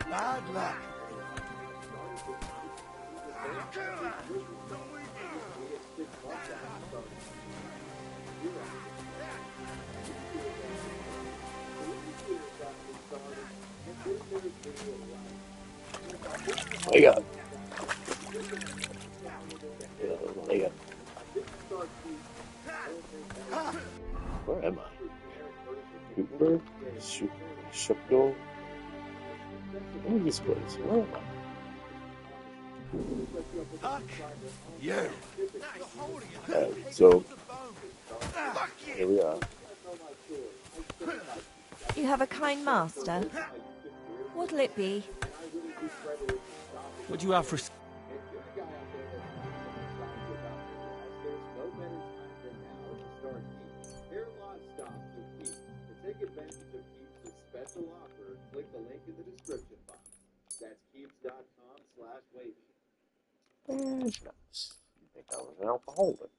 Bad luck. Wake up. Wake up. Where am I? Gutenberg? Shukdo? What is this place? Where am I? Huck, you. So, here we are. You have a kind master. What'll it be? What do you have for... Take advantage of Keeps' special offer. Click the link in the description box. That's keeps.com/wavy. Nice. You think I was an alcoholic?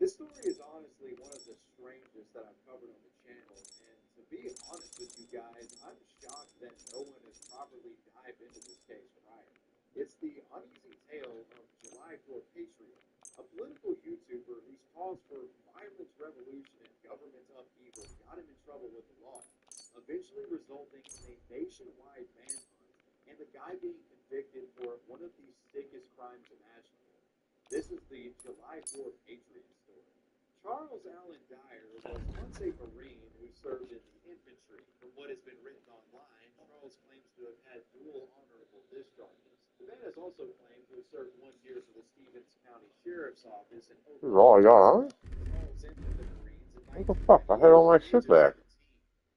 This story is honestly one of the strangest that I've covered on the channel, and to be honest with you guys, I'm shocked that no one has properly dived into this case prior. It's the uneasy tale of July 4th Patriot, a political YouTuber whose calls for violence, revolution, and government upheaval got him in trouble with the law, eventually resulting in a nationwide manhunt, and the guy being convicted for one of the sickest crimes imaginable. This is the July 4th Patriot story. Charles Allen Dyer was once a Marine who served in the infantry. From what has been written online, Charles claims to have had dual honorable discharges. The man has also claimed to have served 1 year for the Stevens County Sheriff's Office and This is all I got, huh? What the fuck? I had all my shit back.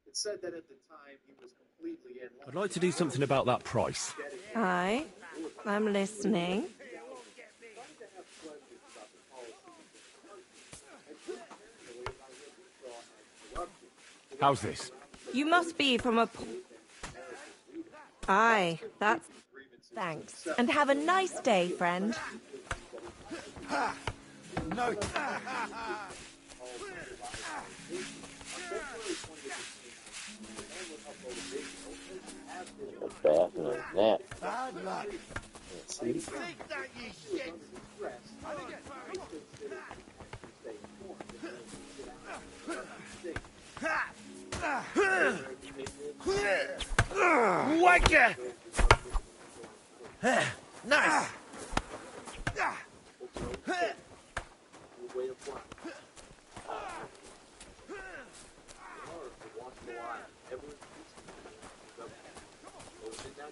It said that at the time he was completely in I'd like to do something about that price. Aye, I'm listening. How's this? You must be from a... Aye, that's... Thanks. And have a nice day, friend. No. A bath and a nap. Bad luck. See? Take that, you shit. Wake nice.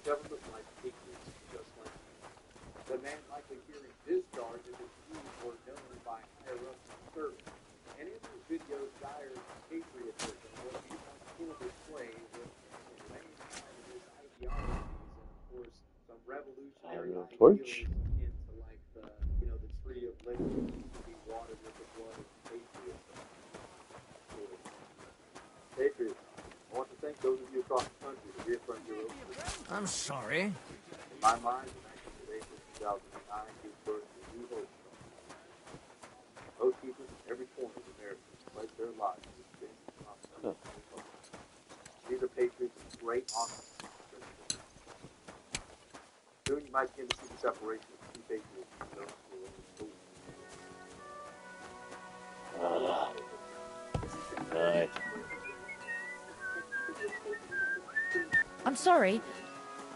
Government like patriots, just like the man likely hearing this charge is accused or known by higher ups in the service. And in these videos, Dyer's patriotism will be on full display with laying out his ideologies and, of course, some revolutionary ideals into like the tree of liberty to be watered with the blood of patriots. Patriots, I want to thank those of you across the country who reaffirmed your oath. I'm sorry. In my mind, the 19th of April 2009 gives birth to a new hope. Oath keepers in every corner of America pledge their lives to defend the Constitution. These are patriots of great honor. Soon you might begin to see the separation of two patriots from those who are in the Nice. I'm sorry.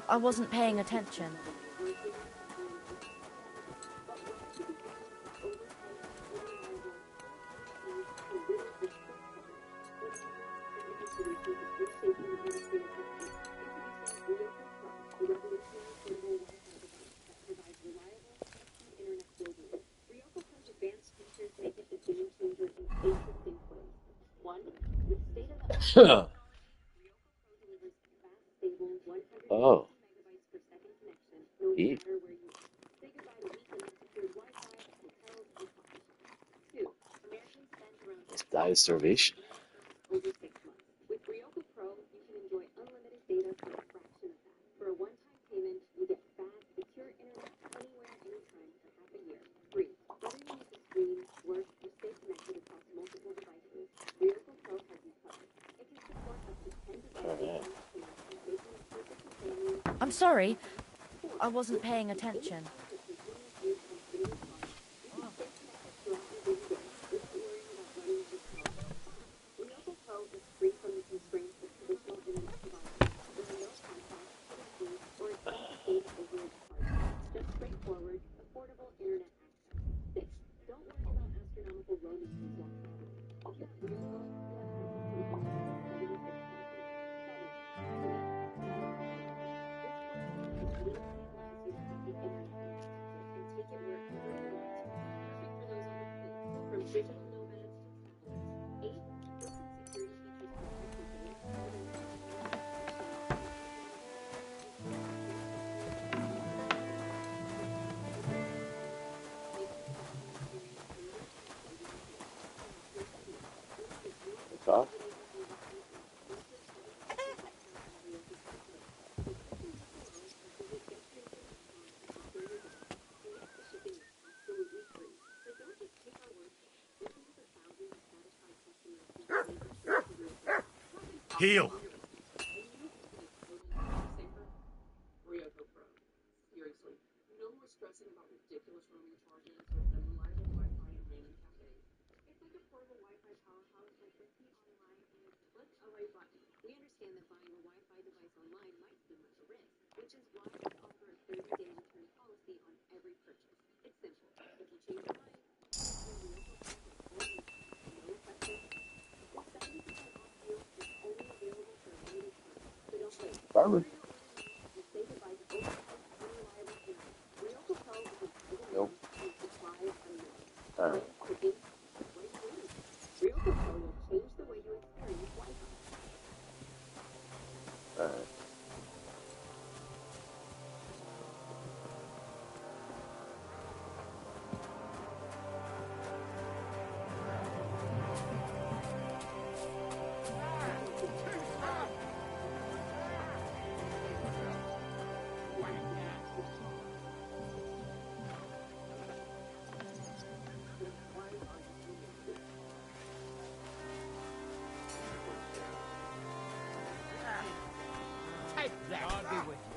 I wasn't paying attention. Oh. Eat. Let's die of starvation. With Ryoko Pro, you can enjoy unlimited data for a fraction of that. For a one-time payment, you get fast, secure internet anywhere, anytime for half a year, free. Whether you need to stream, work, or stay connected across multiple devices, Ryoko Pro has you covered. I'm sorry. I wasn't paying attention. Ryoko Pro is free from the constraints of traditional internet providers. There are no contracts, fees, or expensive data overage charges. Just straightforward, affordable internet access. 6. Don't worry about astronomical roaming fees while traveling. If you have Ryoko, you have access to the internet for 76 countries. 7. This plan literally allows you to have the internet in your pocket and take it wherever you want. Perfect for those on the move, from digital nomads to travelers. 8. Built-in security features protect your data, whether it's on What's up? Heal! Ryoko Pro. Seriously, no more stressing about ridiculous roaming charges with unreliable Wi-Fi and random cafes. It's like a portable Wi-Fi powerhouse with the online and click away button. We understand that buying a Wi-Fi device online might seem like a risk, which is why we offer a 30-day return policy on every purchase. It's simple. If you change your mind, no questions. This 70% off deal is only available for a limited time, so don't wait. Garbage. And say goodbye to overpriced, unreliable internet. Ryoko Pro is a Nope. and supplies unlimited. Alright. Cooking, right here. Ryoko Pro will change the way you experience Wi-Fi. Alright. Take that. I'll be with you.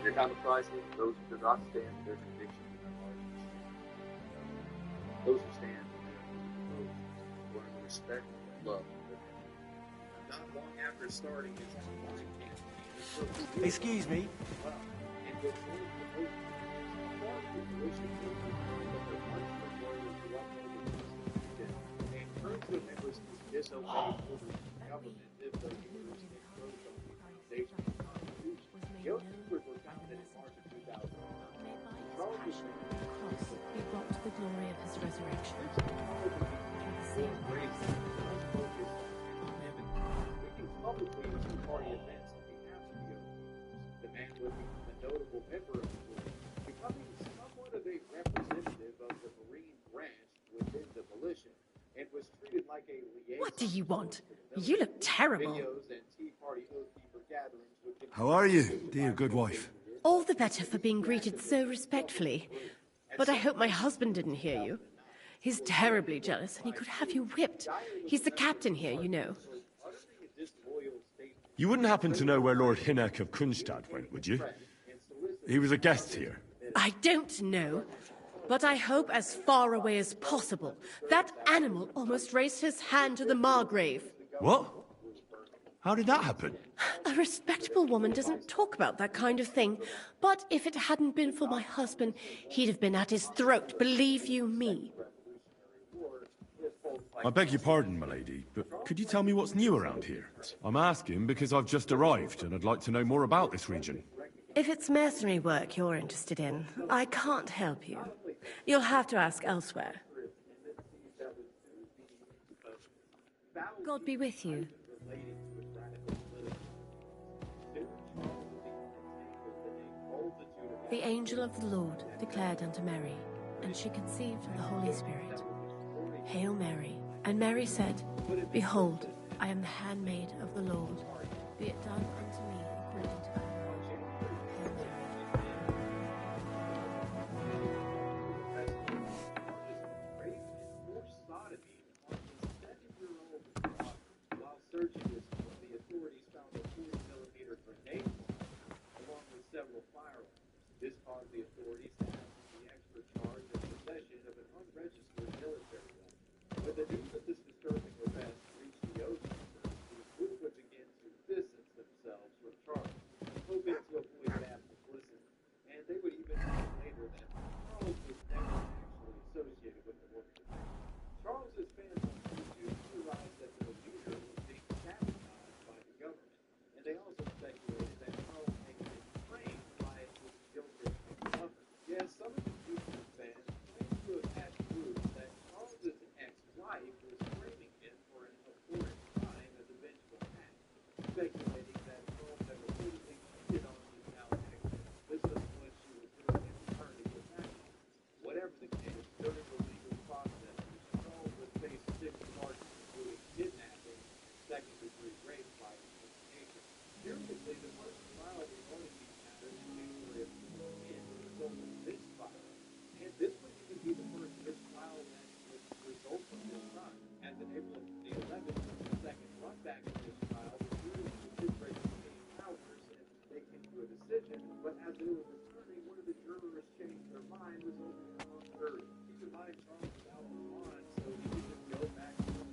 Your kind of prices, those who do not stand for their convictions and their arguments. Those who stand for their convictions learn the respect and love of their neighbor. Not long after starting his online campaign, Excuse me. and with one of the most far situation that their punishment lawyers who uphold the Constitution and encourage their members to disobey orders of the government if the university encroached on the foundation of the Constitution. Guilty members were founded in March of 2009. Charges He brought to the glory of his resurrection. Speaking publicly at two-party events on behalf of the university, the man would become a notable member of the group, becoming somewhat of a representative of the Marine branch within the militia, and was treated like a liaison. What do you want? You look terrible. Videos and Tea Party Oath Keeper gatherings would How are you, dear good wife? All the better for being greeted so respectfully. But I hope my husband didn't hear you. He's terribly jealous, and he could have you whipped. He's the captain here, you know. You wouldn't happen to know where Lord Hinnock of Kunstad went, would you? He was a guest here. I don't know, but I hope as far away as possible. That animal almost raised his hand to the Margrave. What? How did that happen? A respectable woman doesn't talk about that kind of thing. But if it hadn't been for my husband, he'd have been at his throat, believe you me. I beg your pardon, milady, but could you tell me what's new around here? I'm asking because I've just arrived, and I'd like to know more about this region. If it's mercenary work you're interested in, I can't help you. You'll have to ask elsewhere. God be with you. The angel of the Lord declared unto Mary, and she conceived of the Holy Spirit. Hail Mary. And Mary said, Behold, I am the handmaid of the Lord. Be it done unto me according to thy word. Hail While searching this home, the authorities found a 40-millimeter grenade along with several firearms. This caused the authorities to ask for the extra charge of possession of an unregistered military weapon. When the news of this disturbing event reached the ocean, the group would begin to distance themselves from Charles, hoping to avoid bad publicity. And they would even say later that Charles was never actually associated with the organization. Charles's fans on YouTube theorized that the leader was being sabotaged by the government, and they also speculated that Charles may have been trained by his Gilbert lover. Yes, some of the YouTube fans claim to have had proof that Charles's ex-wife was framing him for an abhorrent crime as a vengeful act, speculating that Charles had repeatedly cheated on his now ex-mistress when she was doing his attorney with action. Whatever the case, during the legal process, Charles would face 6 charges, including kidnapping and second-degree rape by implication. Curiously, the first trial regarding these matters came for him and result of misfire. And this would even be the first mistrial that would result from this crime. As in April of 2011, the second run-back of this trial, the jury was deliberating for 8 hours and they came to a decision, but as they were returning, one of the jurors changed their mind, resulting in a long jury. Keep in mind, Charles was out on bond, so he could just go back to the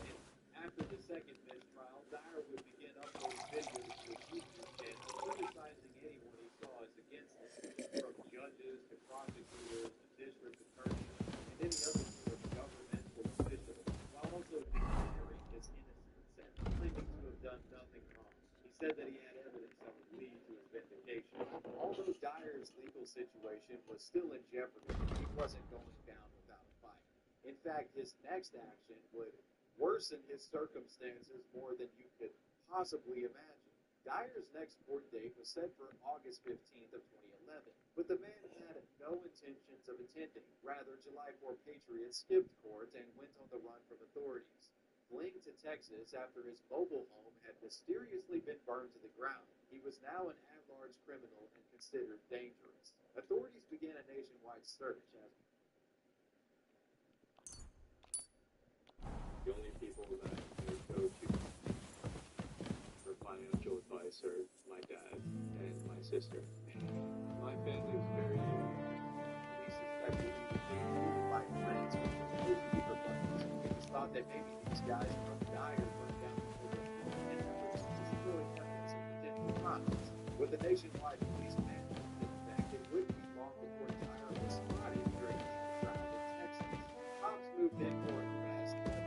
again. After the second mistrial, Dyer would begin uploading videos to his YouTube channel, criticizing anyone he saw as against him, from judges to prosecutors to district attorneys and any other sort of governmental official, while also declaring his innocence and claiming to have done nothing wrong. He said that he had evidence that would lead to his vindication. Although Dyer's legal situation was still in jeopardy, he wasn't going down without a fight. In fact, his next action would worsen his circumstances more than you could possibly imagine. Dyer's next court date was set for August 15th of 2011, but the man had no intentions of attending. Rather, July 4 Patriots skipped court and went on the run from authorities, fleeing to Texas after his mobile home had mysteriously been burned to the ground. He was now an at-large criminal and considered dangerous. Authorities began a nationwide search as the only people that I go to for financial advice are my dad and my sister. My family was very police suspected he was being treated by friends with supposed beaver buttons. It was thought that maybe these guys from Dyer burned down the mobile home and efforts to destroy evidence of potential crimes. With the nationwide police management, in fact, it wouldn't be long before Dyer was spotted during his round in Texas. Cops moved in for an arrest, but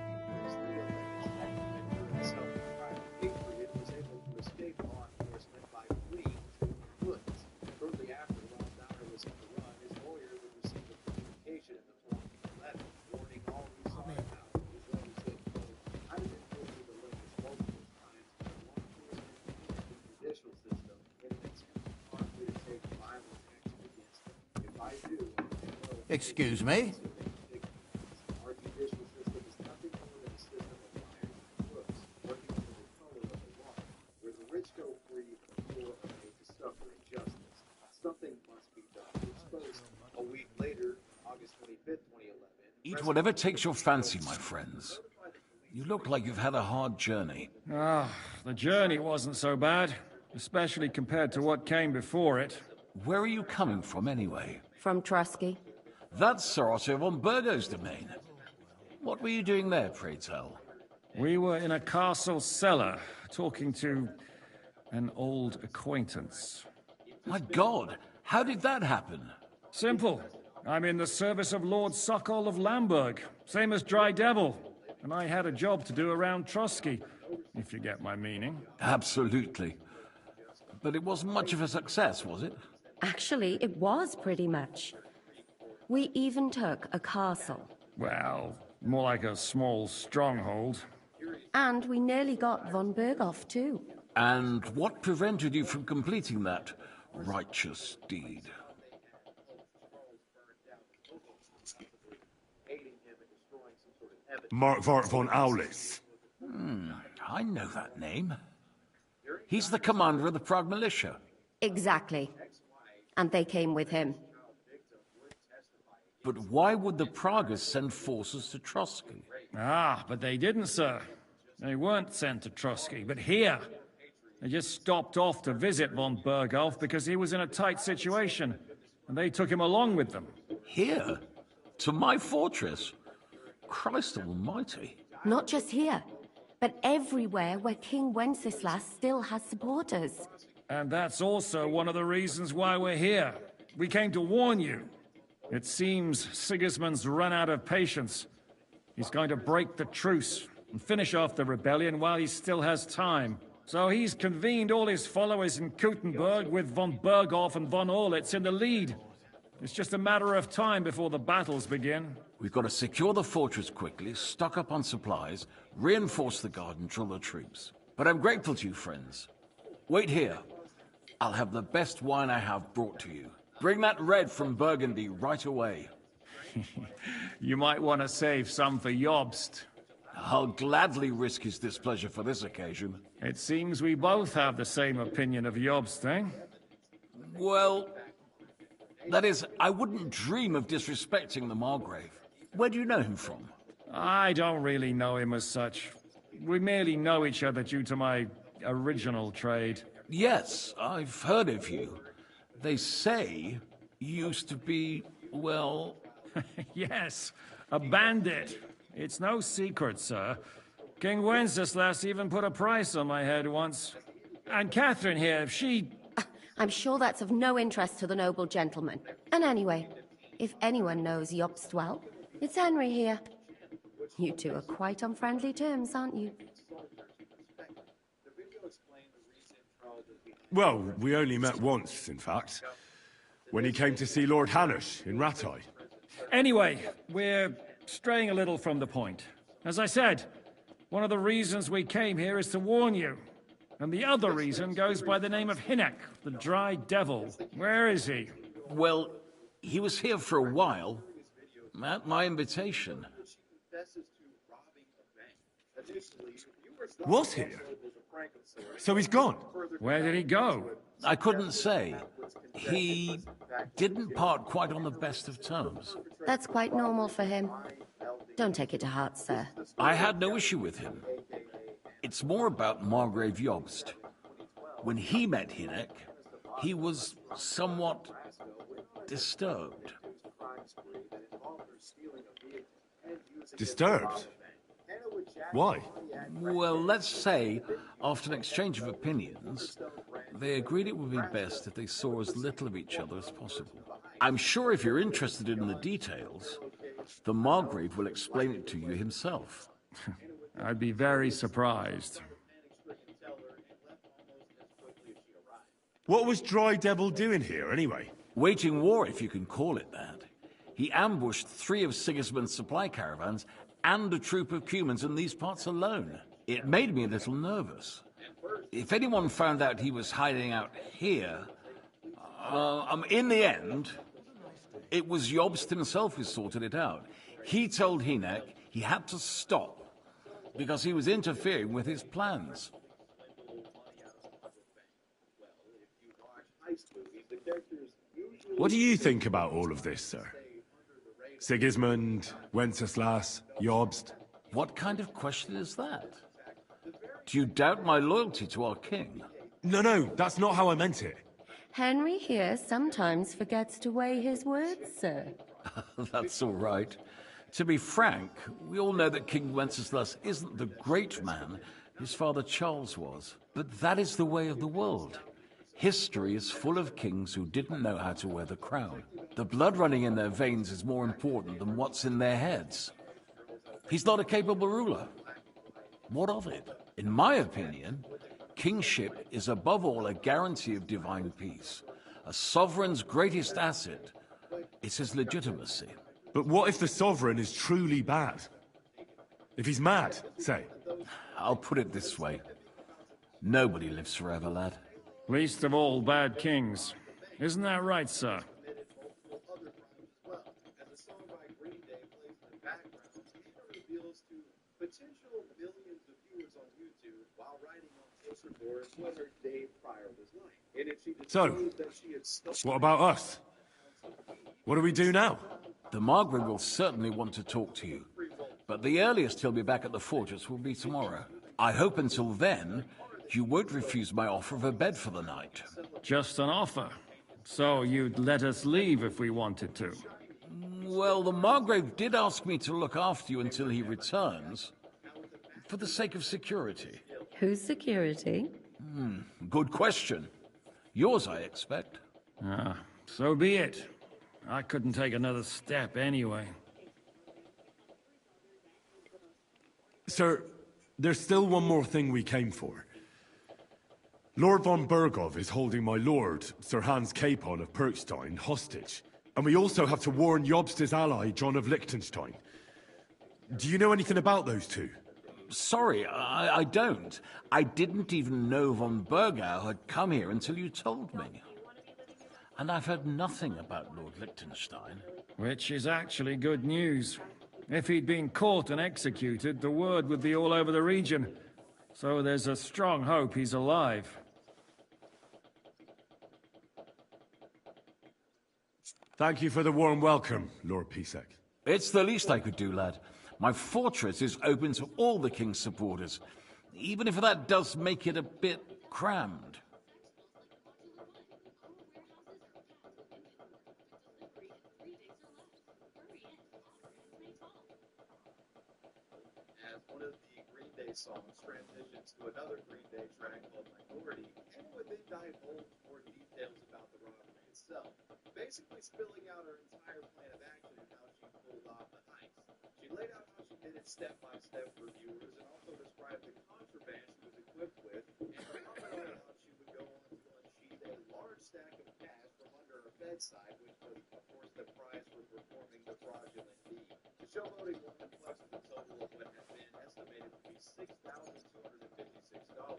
three alleged ex-offender and self-described patriot was able to escape law enforcement by fleeing to the woods. Shortly after, while Dyer was on the run, his lawyer would receive a communication in the form of a letter warning all who sought him out. His letter said, quote, I've been guilty of the limits multiple times by law enforcement and the judicial system in an attempt to cause me to take violent action against them. If I do, I will. Excuse me? Our judicial system is nothing more than a system of liars and crooks, working under the color of the law, where the rich go free and the poor are made to suffer injustice. Something must be done to expose a whatever takes your fancy, my friends. You look like you've had a hard journey. Ah, the journey wasn't so bad, especially compared to what came before it. Where are you coming from, anyway? From Trusky. That's Sir Otto von Burgo's domain. What were you doing there, pray tell? We were in a castle cellar, talking to an old acquaintance. My God, how did that happen? Simple. I'm in the service of Lord Phecall of Lamberg, same as Dry Devil. And I had a job to do around Trusky, if you get my meaning. Absolutely. But it wasn't much of a success, was it? Actually, it was pretty much. We even took a castle. Well, more like a small stronghold. And we nearly got von Berghoff, too. And what prevented you from completing that righteous deed? Markvart von Aulis. I know that name. He's the commander of the Prague militia. Exactly. And they came with him. But why would the Praguers send forces to Trusky? Ah, but they didn't, sir. They weren't sent to Trusky, but here. They just stopped off to visit von Berghoff because he was in a tight situation, and they took him along with them. Here? To my fortress? Christ almighty. Not just here, but everywhere where King Wenceslas still has supporters. And that's also one of the reasons why we're here. We came to warn you. It seems Sigismund's run out of patience. He's going to break the truce and finish off the rebellion while he still has time. So he's convened all his followers in Kuttenberg with von Berghoff and von Orlitz in the lead. It's just a matter of time before the battles begin. We've got to secure the fortress quickly, stock up on supplies, reinforce the guard and drill the troops. But I'm grateful to you, friends. Wait here. I'll have the best wine I have brought to you. Bring that red from Burgundy right away. You might want to save some for Jobst. I'll gladly risk his displeasure for this occasion. It seems we both have the same opinion of Jobst, eh? Well, that is, I wouldn't dream of disrespecting the Margrave. Where do you know him from? I don't really know him as such. We merely know each other due to my original trade. Yes, I've heard of you. They say you used to be, well... Yes, a bandit. It's no secret, sir. King Wenceslas even put a price on my head once. And Catherine here, she... I'm sure that's of no interest to the noble gentleman. And anyway, if anyone knows Jobst well, it's Henry here. You two are quite on friendly terms, aren't you? Well, we only met once, in fact. When he came to see Lord Hanush in Rattay. Anyway, we're straying a little from the point. As I said, one of the reasons we came here is to warn you. And the other reason goes by the name of Hinek, the Dry Devil. Where is he? Well, he was here for a while, at my invitation. Was here? So he's gone? Where did he go? I couldn't say. He didn't part quite on the best of terms. That's quite normal for him. Don't take it to heart, sir. I had no issue with him. It's more about Margrave Jobst. When he met Hinek, he was somewhat disturbed. Disturbed? Why? Well, let's say, after an exchange of opinions, they agreed it would be best if they saw as little of each other as possible. I'm sure if you're interested in the details, the Margrave will explain it to you himself. I'd be very surprised. What was Dry Devil doing here, anyway? Waging war, if you can call it that. He ambushed 3 of Sigismund's supply caravans and a troop of Cumans in these parts alone. It made me a little nervous. If anyone found out he was hiding out here... in the end, it was Jobst himself who sorted it out. He told Hinek he had to stop because he was interfering with his plans. What do you think about all of this, sir? Sigismund, Wenceslas, Jobst. What kind of question is that? Do you doubt my loyalty to our king? No, that's not how I meant it. Henry here sometimes forgets to weigh his words, sir. That's all right. To be frank, we all know that King Wenceslas isn't the great man his father Charles was. But that is the way of the world. History is full of kings who didn't know how to wear the crown. The blood running in their veins is more important than what's in their heads. He's not a capable ruler. What of it? In my opinion, kingship is above all a guarantee of divine peace. A sovereign's greatest asset is his legitimacy. But what if the sovereign is truly bad? If he's mad, say? I'll put it this way. Nobody lives forever, lad. Least of all bad kings. Isn't that right, sir? Potential millions of viewers on YouTube while writing on social boards whether Dave Pryor was lying. And if she disclosed that she had stolen... What about us? What do we do now? The Margrave will certainly want to talk to you, but the earliest he'll be back at the fortress will be tomorrow. I hope until then, you won't refuse my offer of a bed for the night. Just an offer. So you'd let us leave if we wanted to? Well, the Margrave did ask me to look after you until he returns, for the sake of security. Whose security? Good question. Yours, I expect. So be it. I couldn't take another step anyway. Sir, there's still one more thing we came for. Lord von Bergov is holding my lord, Sir Hans Capon of Perkstein, hostage. And we also have to warn Jobst's ally, John of Liechtenstein. Do you know anything about those two? Sorry, I don't. I didn't even know von Bergau had come here until you told me. And I've heard nothing about Lord Liechtenstein. Which is actually good news. If he'd been caught and executed, the word would be all over the region. So there's a strong hope he's alive. Thank you for the warm welcome, Lord Pisek. It's the least I could do, lad. My fortress is open to all the king's supporters, even if that does make it a bit crammed. As one of the Green Day songs transitions to another Green Day track called Minority, and would then divulge more details about the robbery itself, basically spilling out her entire plan of action and how she pulled off the heist. She laid out how she did it step by step for viewers and also described the contraband she was equipped with and commented on how she would go on to unsheath a large stack of cash from under her bedside, which was, of course, the prize for performing the fraudulent deed. The showboating woman flexed the total of what had been estimated to be $6,256.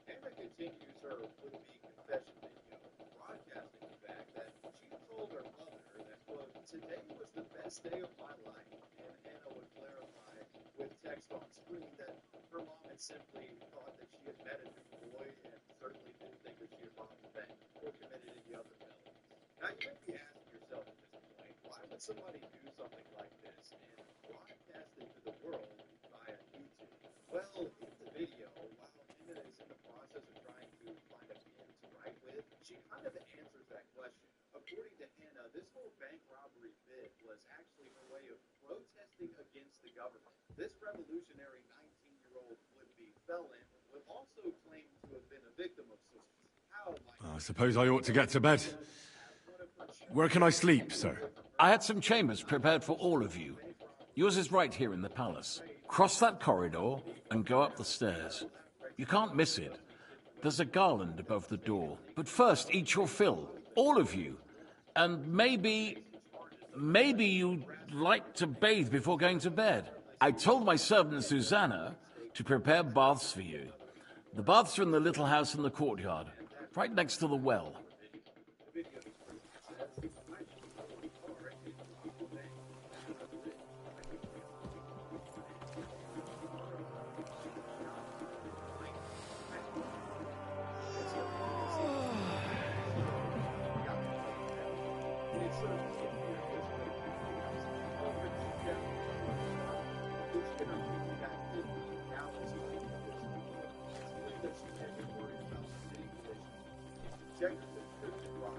Anna continues her would-be confession video, broadcasting the fact that she told her mother that, quote, today was the best day of my life, and Anna would clarify with text on screen that her mom had simply thought that she had met a new boy and certainly didn't think that she had robbed the bank or committed any other felonies. Now, you may be asking yourself at this point, why would somebody do something like this and broadcast it to the world via YouTube? Well, in the video, while Anna is in the process of trying to find a pen to write with, she kind of answers that question. According to Anna, this whole bank robbery bid was actually her way of protesting against the government. This revolutionary 19-year-old would-be felon would also claim to have been a victim of sorts. I suppose I ought to get to bed. Where can I sleep, sir? I had some chambers prepared for all of you. Yours is right here in the palace. Cross that corridor and go up the stairs. You can't miss it. There's a garland above the door. But first, eat your fill. All of you. And maybe you'd like to bathe before going to bed. I told my servant Susanna to prepare baths for you. The baths are in the little house in the courtyard, right next to the well. Check the description box.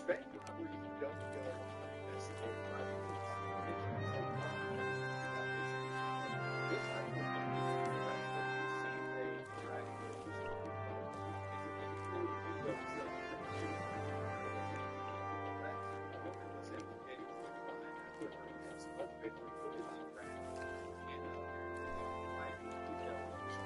Bank robberies don't go investigated by the police. They can take longer without this. This type of arrested the same day graduated woman was implicated in the crime after her ex-husband reportedly crashed and life details of his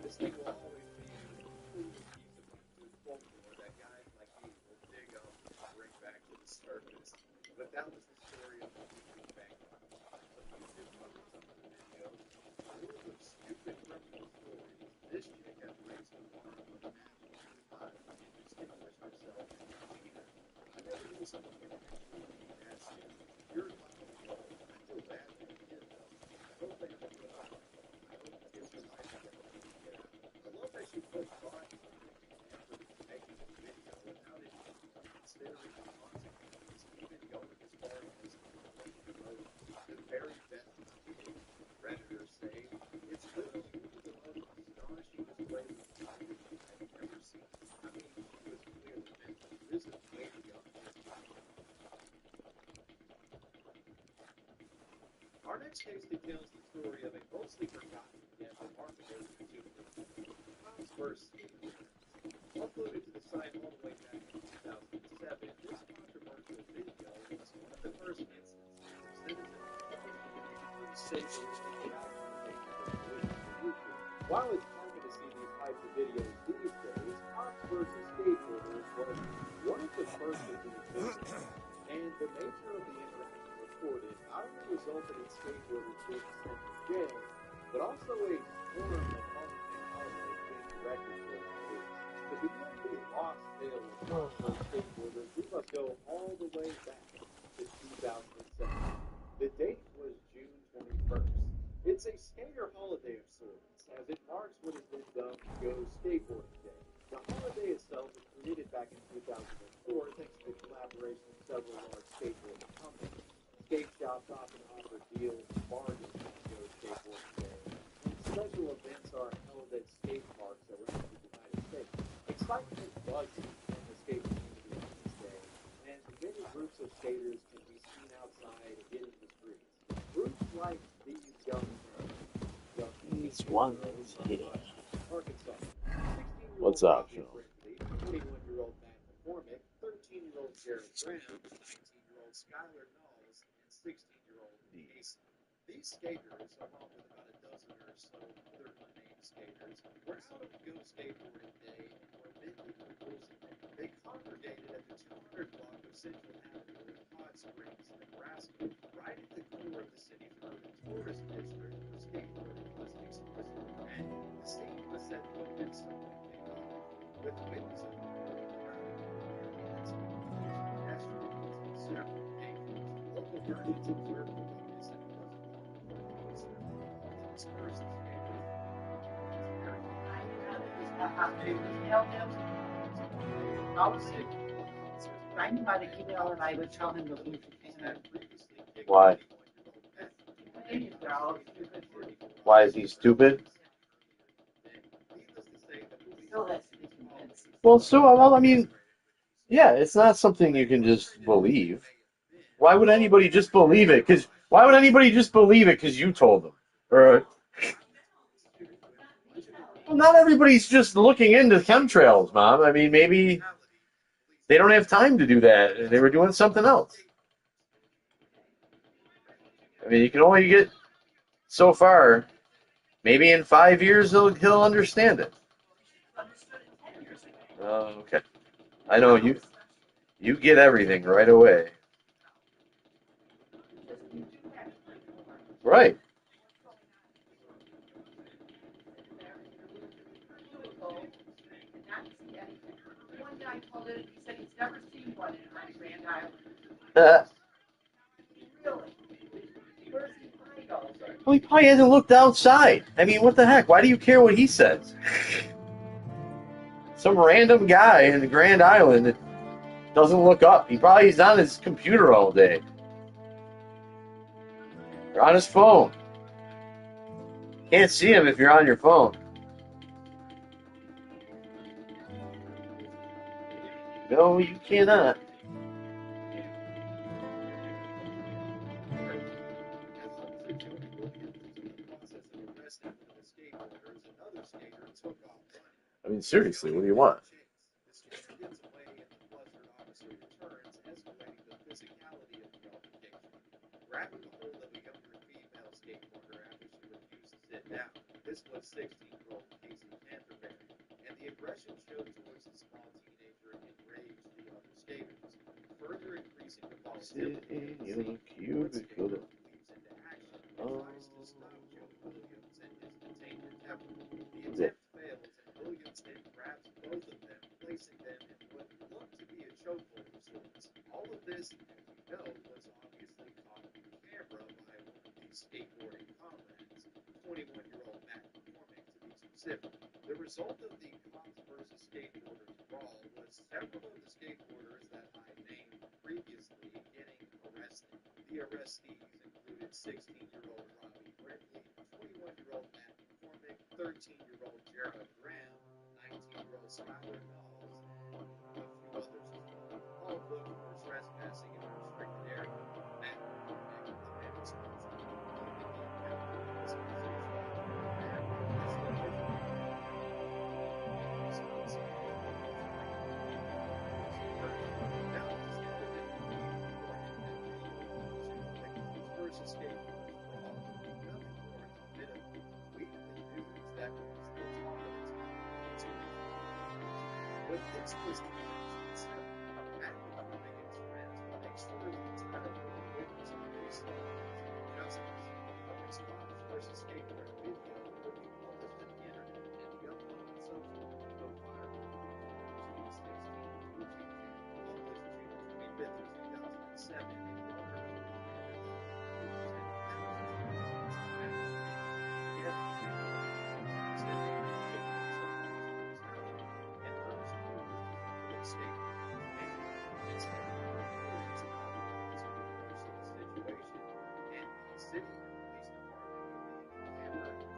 This thing will always be a piece of folklore that guys like me will dig up and bring back to the surface. But that was the story of the weekly bank robbery. So you did cover some of the videos. Full of stupid criminal stories. This chick has raised the bar on the map and distinguished herself in the theater. I never knew someone could actually be that stupid. You're lucky to go. I feel bad for the kid though. I hope they don't go out. I hope the kids are nice to get out. I love that she put thought and effort into making the video without it considering the consequences, even going as far as to promote the very best TV. Predators say it's literally one of the most astonishing displays of stupidity I've ever seen. I mean, she was clearly mental. This is way beyond this. Our next case details the story of a mostly forgotten yet remarkable YouTube video, Tom's First Skating Parents. Uploaded to the site all the way back in 2007, this controversial video was one of the first instances of citizens unsafely While it's common to see these types of videos these days, Cops versus Skateboarders was one of the first of these videos, and the nature of the interaction recorded not only resulted in skateboarders being sent to jail, but also a storm of harmful holidays being directed towards the police. To begin the lost tale of Cops versus Skateboarders, we must go all the way back to 2007. The date was June 21st. It's a skater holiday of sorts, as it marks what has been dubbed Go Skateboarding Day. The holiday itself was created back in 2004 thanks to the collaboration of several large skateboarding companies. Skate shops often offer deals and bargains on Go Skateboarding Day, and special events are held at skate parks around the United States. Excitement buzzes in the skate community on this day, and many groups of skaters can be seen outside hitting the streets. Groups like these young men, These ones here. Arkansas. What's up, Phil? 21-year-old Matt McCormick, 13-year-old Jared Brown, 19-year-old Skylar Knowles, and 16-year-old Casey. These skaters, along with about a dozen or so other unnamed skaters, were out on Go Skateboarding Day and were bending the rules. They congregated at the 200 block of Central Avenue in Hot Springs, Nebraska, right at the core of the city's urban tourist district where skateboarding was exclusively banned. The scene was set to have been somewhat chaotic, with winds of crowd near pedestrians on several occasions. Local merchants observed the ruckus and it wasn't long before police dispersed the skaters. By the email, and I would tell him to leave Japan. Why? Why is he stupid? Still has to be convinced. Well, I mean, yeah, it's not something you can just believe. Why would anybody just believe it? Why would anybody just believe it because you told them? Or, well, not everybody's just looking into chemtrails, Mom. I mean, maybe they don't have time to do that. They were doing something else. I mean, you can only get so far. Maybe in 5 years he'll understand it. Oh, okay. I know you get everything right away. Right. One guy called in and he said he's never seen one on Grand Island. Really? Where's he find all of them? Well, he probably hasn't looked outside. I mean, what the heck? Why do you care what he says? Some random guy in the Grand Island that doesn't look up. He's on his computer all day. Or on his phone. Can't see him if you're on your phone. No, you cannot. I mean, seriously, what do you want? The skater gets away and the flustered officer returns, escalating the physicality of the altercation. Grabbing a hold of a younger female skateboarder after she refused to sit down. This was 16-year-old Casey Canterbury, and the aggression showed towards the small teenager enraged the other skaters, further increasing the volatility. Sit in your cubicle. Leaps into action and tries to stop Joe Williams and his detained temper. The attempt fails, and Williams then grabs both of them, placing them in what looked to be a chokehold of sorts. All of this, as you know, was obviously caught on camera by one of these skateboarding comrades, 21-year-old Matt McCormick to be specific. The result of the cops versus skateboarders brawl was several of the skateboarders that I named previously getting arrested. The arrestees included 16-year-old Robbie Brinkley, 21-year-old Matt McCormick, 13-year-old Jared Graham, 19-year-old Skylar Knowles, a few others as well. All booked for trespassing in a restricted area. Matt McCormick had exposure to chemical versus skateboarders brawl, nothing more than a bit of weekly news that was the talk of the town. But this was the first step. Matt McCormick and his friends will make sure the entire world witnesses this justice. McCormick's cops versus skateboard video will be published on the internet and be uploaded on social to go viral. 2016 YouTube channel published June 25th, 2007. Surrounding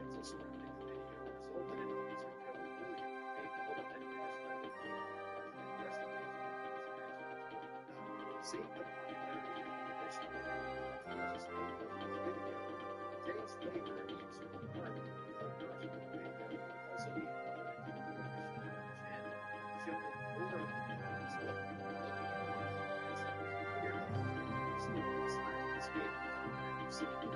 the video resulted in Officer Joey Williams being put on administrative leave as the investigation into his actions. Seeing the popularity of the initial versus video, days later, Officer McCormick, the version of the video will also be uploaded to the official channel, showing more of the video's looking for the skaters who have seen the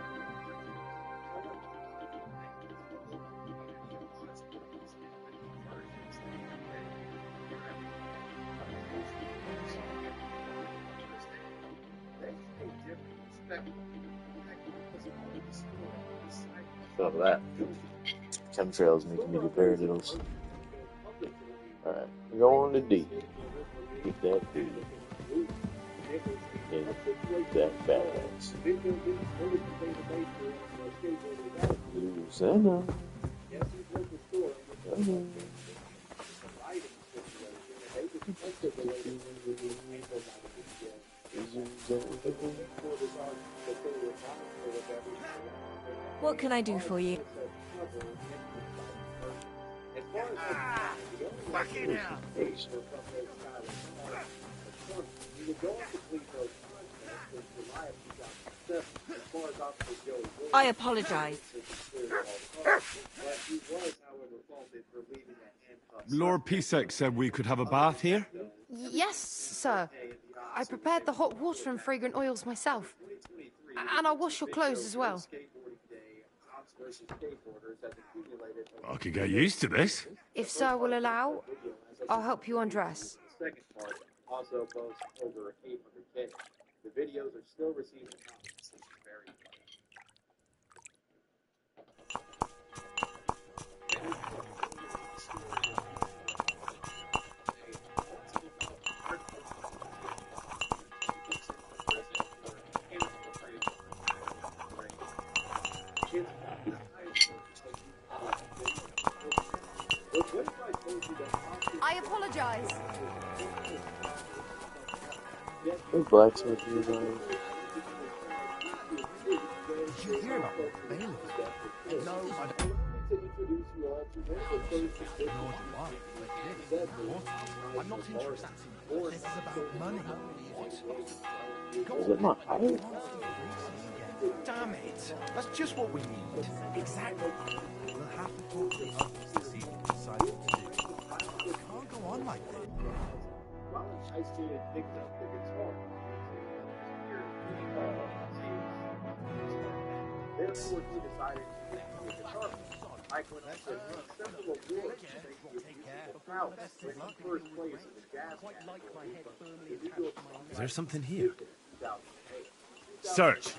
Stop that. Chemtrails making me do paradiddles. Alright, we're going to D. Get that D. And that badass. Louisiana. What can I do for you? Fucking hell. I apologize. Lord Pisek said we could have a bath here? Yes, sir. I prepared the hot water and fragrant oils myself. And I'll wash your clothes as well. I could get used to this. If sir will allow, I'll help you undress. Second part also boasts over 800K. The videos are still receiving comments, which is very good. I apologize. Hey, blacksmith, you guys. Did you hear about that bailiff? No, I don't. I'm not interested. This is about money. What? Is it my height? Damn it! That's just what we need. Exactly. We'll have to talk to the others to see what we decide what to do. It can't go on like this. I skated, picked up the guitar. Therefore, he decided to make the guitar. Michael and I said, several awards to thank you for the house, winning first place in the jazz category. Is there something here? Search.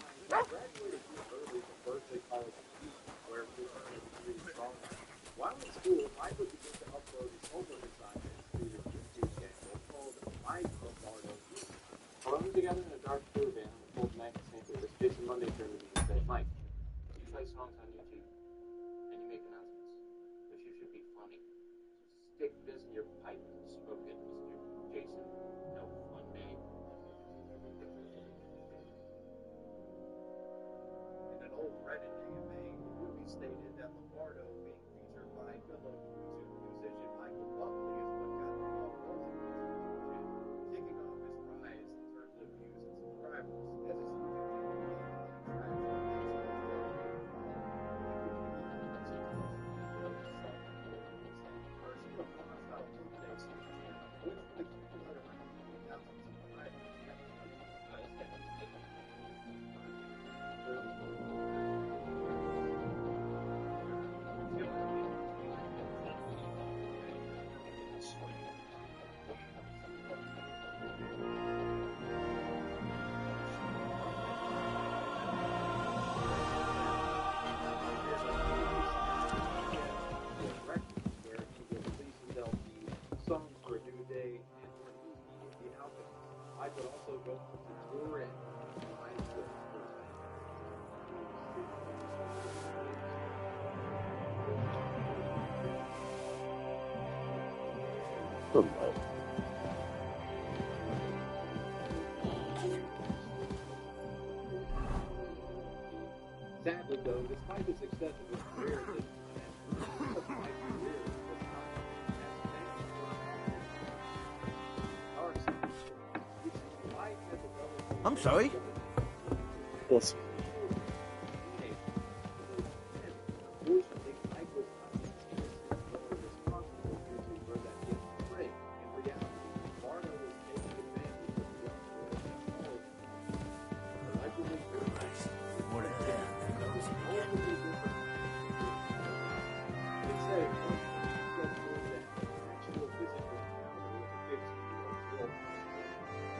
While in school, Michael began to upload his homework assignments to his YouTube channel called My Lombardo. Alone together in a dark tour van on a cold night in St. Louis, Jason Monday turned to me and said, Mike, you play songs on YouTube and you make announcements, but you should be funny. So stick this in your pipe and smoke it, Mr. Jason. No fun day. In an old Reddit AMA, the movie stated that Lombardo being featured by fellow YouTube musician Michael Buckley is what got the ball rolling for his YouTube channel, kicking off his rise in terms of views and subscribers. As his YouTube channel gained Songs for a New Day, and when he the album, I could also go on to tour and find the Good luck. Sadly, though, despite the success of his career, this of my career was not as famous. I'm sorry? Yes.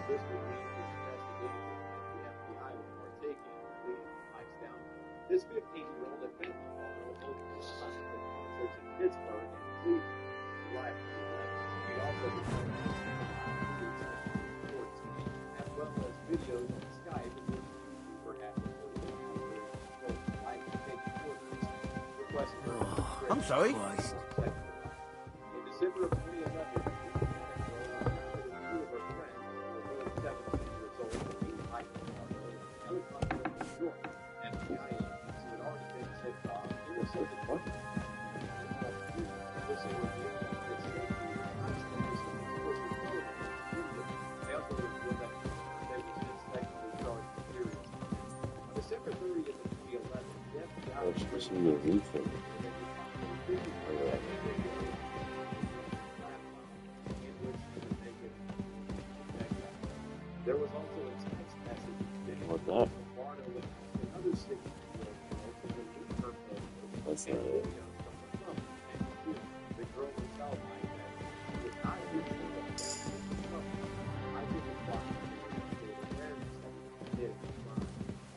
This would mean his investigation and the FBI would partake in Pittsburgh, and Cleveland. July 2011. We also as well as videos on Skype in which YouTuber had I'm sorry? In December of 2011, two of her friends were both 17 years old and being hiking on New York. FBI agents who had already been tipped off intercepted one. This revealed that safety was They also revealed that they was mistakenly charged with serious. On December 30th of 2011, the FBI there was also a text message What that? another 16-year-old girl to relieve her That's not it. the girl herself might have was not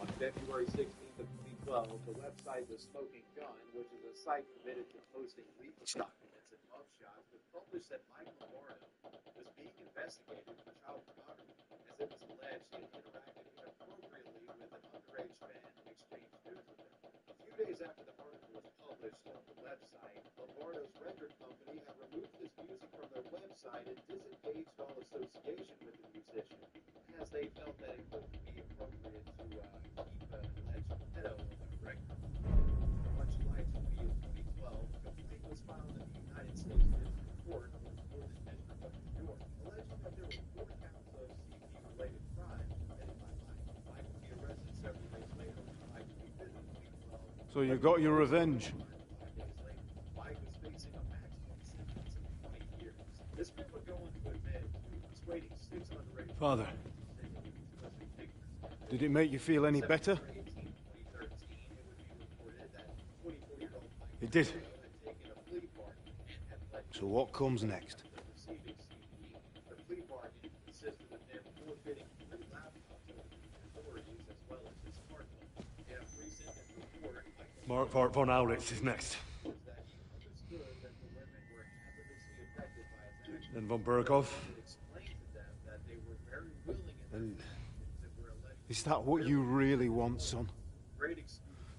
on February 16th of 2012, the website The Smoking Gun, which is a site committed to posting legal documents and mugshots, was published that Michael Lombardo was being investigated for child pornography, as it was alleged he had interacted inappropriately with an underage fan and exchanged nudes with him. A few days after the article was published on the website, Lombardo's record company had removed his music from their website and disengaged all association with the musician, as they felt that it wouldn't be appropriate to keep an alleged pedo on their record. On July 20th, 2012, a complaint was filed in the United States District Court of the Northern District of New York, alleging that there were 4 counts of CP-related crimes committed by Mike. Mike would be arrested several days later on July 25th, 2012. So you got your revenge? 5 days later, Mike was facing a maximum sentence of 20 years. This man would go on to admit to persuading 6 underage Father, did it make you feel any better? It did. So what comes next? Mark von Aulitz is next. Then von Berghoff. And is that what you really want, son?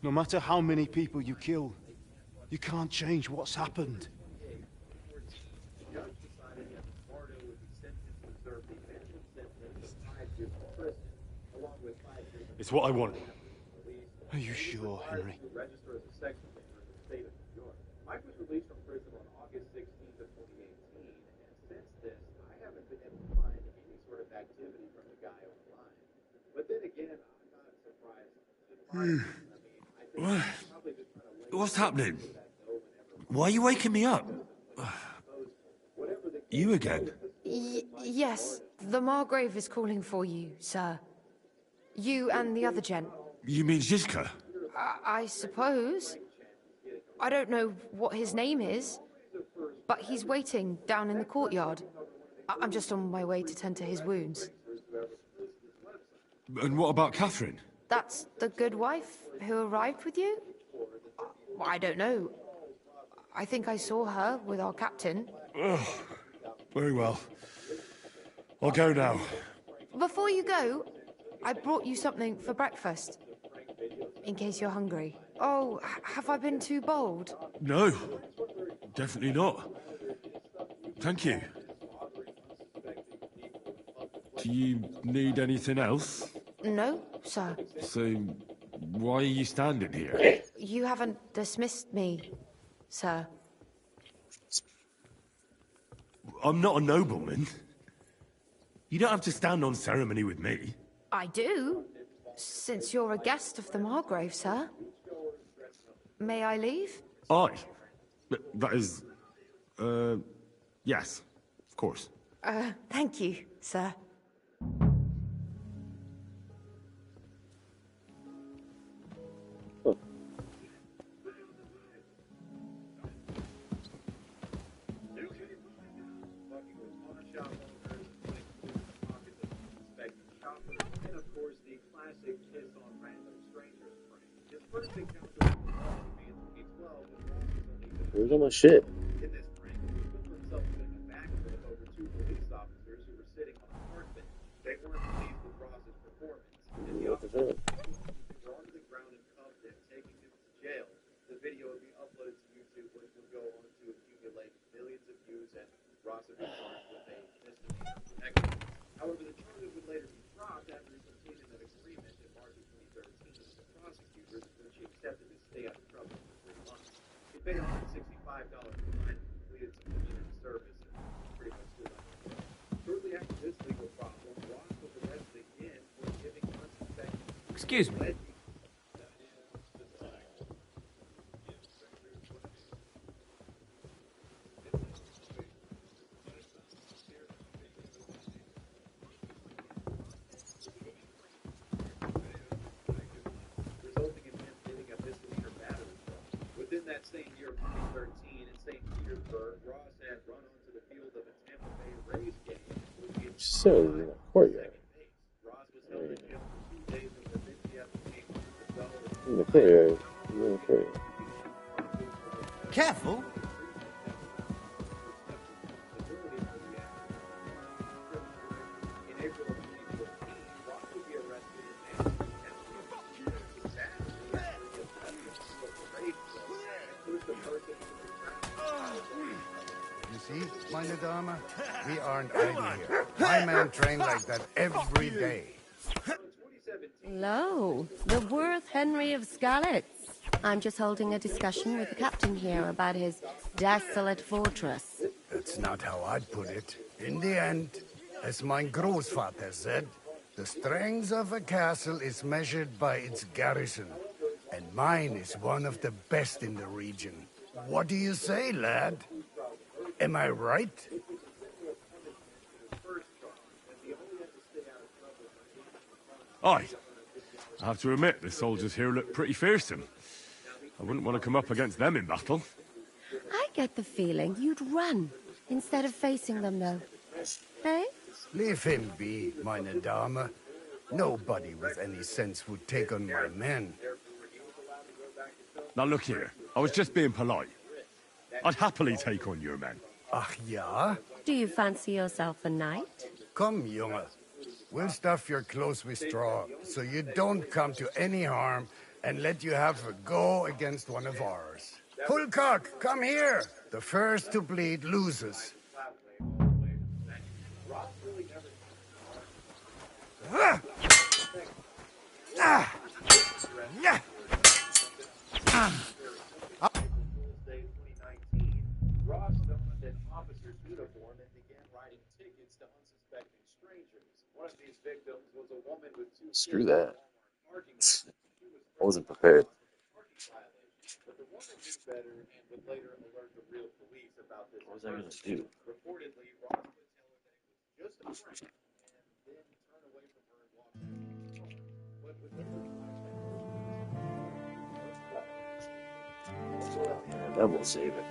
No matter how many people you kill, you can't change what's happened. It's what I want. Are you sure, Henry? Mike was released from prison on August 16th of 2018, and since this, I haven't been able to find any sort of activity from the guy online. But then again, I'm not surprised. What's happening? Why are you waking me up? You again? Yes, the Margrave is calling for you, sir. You and the other gent. You mean Zizka? I suppose. I don't know what his name is, but he's waiting down in the courtyard. I'm just on my way to tend to his wounds. And what about Catherine? That's the good wife who arrived with you? I don't know. I think I saw her with our captain. Ugh. Very well. I'll go now. Before you go, I brought you something for breakfast. In case you're hungry. Oh, have I been too bold? No, definitely not. Thank you. Do you need anything else? No, sir. So, why are you standing here? You haven't dismissed me, sir. I'm not a nobleman. You don't have to stand on ceremony with me. I do, since you're a guest of the Margrave, sir. May I leave? I? That is... yes, of course. Thank you, sir. First encounter with the law in 2012 was only Where's all my shit? In this prank, he put himself in a backflip over two police officers who were sitting on a park bench. They weren't pleased with Ross's performance, and the officers were on the ground and cuffed him, taking him to jail. The video would be uploaded to YouTube, where it would go on to accumulate millions of views, and Ross would be charged with a misdemeanor for negligence. However, the charges would later be dropped after he completed an agreement in March of 2013 with the prosecutors, in which he accepted to stay out of trouble for 3 months. He paid $165 fine and completed some community service and pretty much stood on his own. Shortly after this legal problem, Ross was arrested again for giving unsuspecting. Excuse me. Resulting in him getting a misdemeanor battery charge. Within that same year of 2013, in St. Petersburg, Ross had run onto the field of a Tampa Bay Rays game, which he had So, in the courtyard. Ross was held in jail for 2 days over the VCF game under the bell. In the courtyard. In the courtyard. Careful! In April of 2014, Ross would be arrested in Manchester You see, meine Dame, we aren't idle here. My men train like that every day. Hello, the Worth Henry of Skalitz. I'm just holding a discussion with the captain here about his desolate fortress. That's not how I'd put it. In the end, as mein Großvater said, the strength of a castle is measured by its garrison. And mine is one of the best in the region. What do you say, lad? Am I right? Aye. I have to admit, the soldiers here look pretty fearsome. I wouldn't want to come up against them in battle. I get the feeling you'd run instead of facing them, though. Hey? Leave him be, meine Dame. Nobody with any sense would take on my men. Now look here, I was just being polite. I'd happily take on your men. Ach ja? Do you fancy yourself a knight? Come, Junge. We'll stuff your clothes with straw, so you don't come to any harm, and let you have a go against one of ours. Pulcock, come here! The first to bleed loses. Ah! Ah! Yeah! Ross donned an officer's uniform and began writing tickets to unsuspecting strangers. One of these victims was a woman with 2 Screw that. I wasn't prepared. But the woman knew better and would later alert the real police about this. What was I going to do? Reportedly, Ross would tell her that it was just a prank and then turn away from her and walk away. But with That will save it.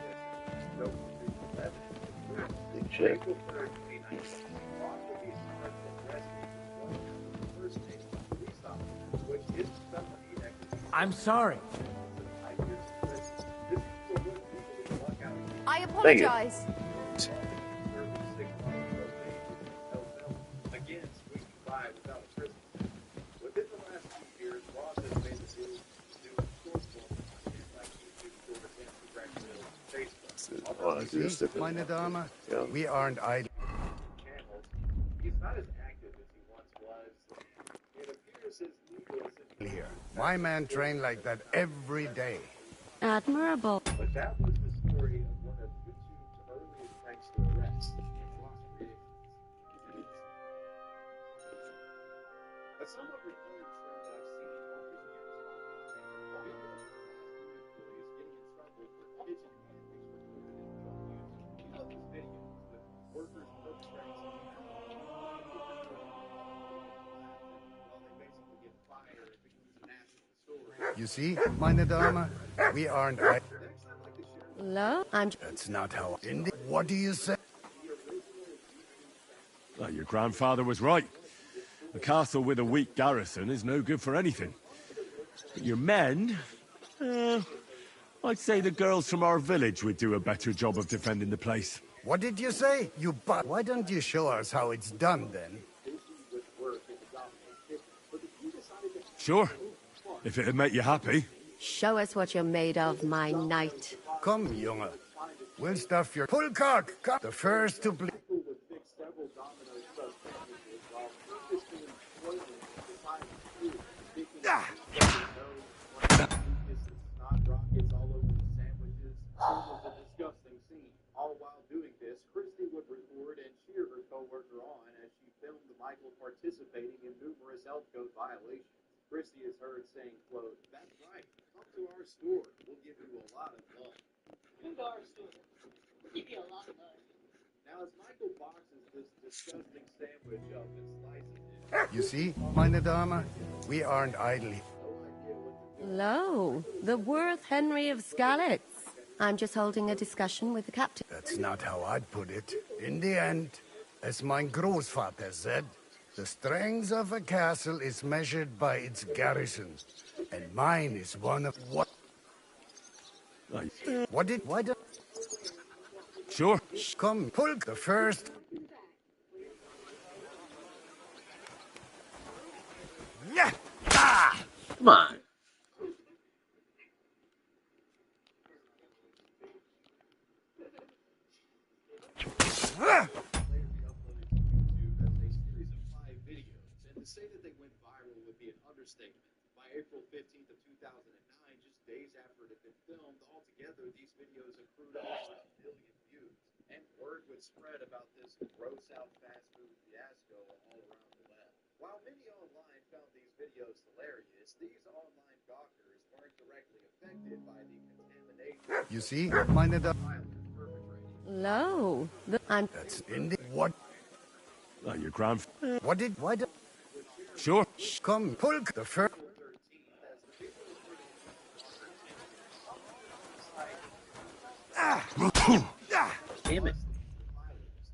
Big shit. I'm sorry. I apologize. Again, squeaking by without a prison. Within the last few years, Ross has made the deal to do short form content like YouTube, Twitter, and Facebook. You see, meine Dame, we aren't idle. Channels. He's not as active as he once was. It appears his legal is Here. My man train like that every day. Admirable. But that was the story of one of YouTube's earliest pranks to arrest. Ross created. A somewhat recurring trend that I've seen over the years online are employees getting in trouble for kitchen antics recorded on YouTube. You know these videos with workers perpetrating some well, they basically get fired. It becomes a national story. You see, meine Dame, we aren't idle. Hello? That's not how. What do you say? Well, your grandfather was right. A castle with a weak garrison is no good for anything. But your men, I'd say the girls from our village would do a better job of defending the place. What did you say? Why don't you show us how it's done, then? Sure, if it'd make you happy. Show us what you're made of, my knight. Come, Junge. We'll stuff your pullcock. The first to bleed. All while doing this, Christy would record and cheer her co-worker on as she filmed Michael participating in numerous health code violations. Christy is heard saying, quote, "That's right, come to our store. We'll give you a lot of love." Come to our store. We'll give you a lot of love. Now, as Michael boxes this disgusting sandwich up and slices it... You see, meine Dame, we aren't idle. Lo, the worth Henry of Skalitz. I'm just holding a discussion with the captain. That's not how I'd put it. In the end, as mein Großvater said, the strength of a castle is measured by its garrison. And mine is one of what? Why did... Sure. Come, pull the first. Yeah. Ah, come on. Say that they went viral would be an understatement. By April 15th of 2009, just days after it had been filmed, altogether these videos accrued almost 1 million views. And word would spread about this gross-out fast food fiasco all around the web. While many online found these videos hilarious, these online gawkers weren't directly affected by the contamination. You see, meine Dame. Lo, That's in the... What? Your grand... Why did... Sure. Come, pull the first. Damn it.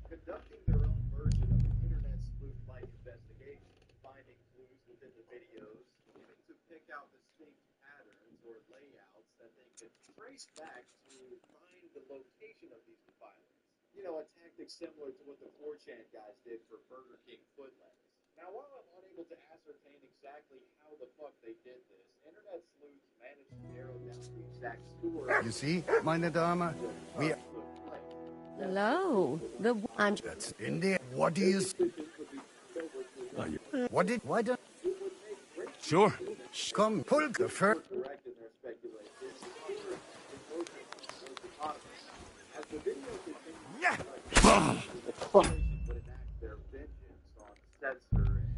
Conducting their own version of an internet sleuth-like investigation, finding clues within the videos, aiming to pick out distinct patterns or layouts that they could trace back to find the location of these defilers. You know, a tactic similar to what the 4chan guys did for Burger King foot lettuce. Now, while I'm unable to ascertain exactly how the fuck they did this, internet sleuths managed to narrow down the exact store. You see, meine Dame, we... Lo, That's in the... What do you... Why don't... Sure. Come, pull the first...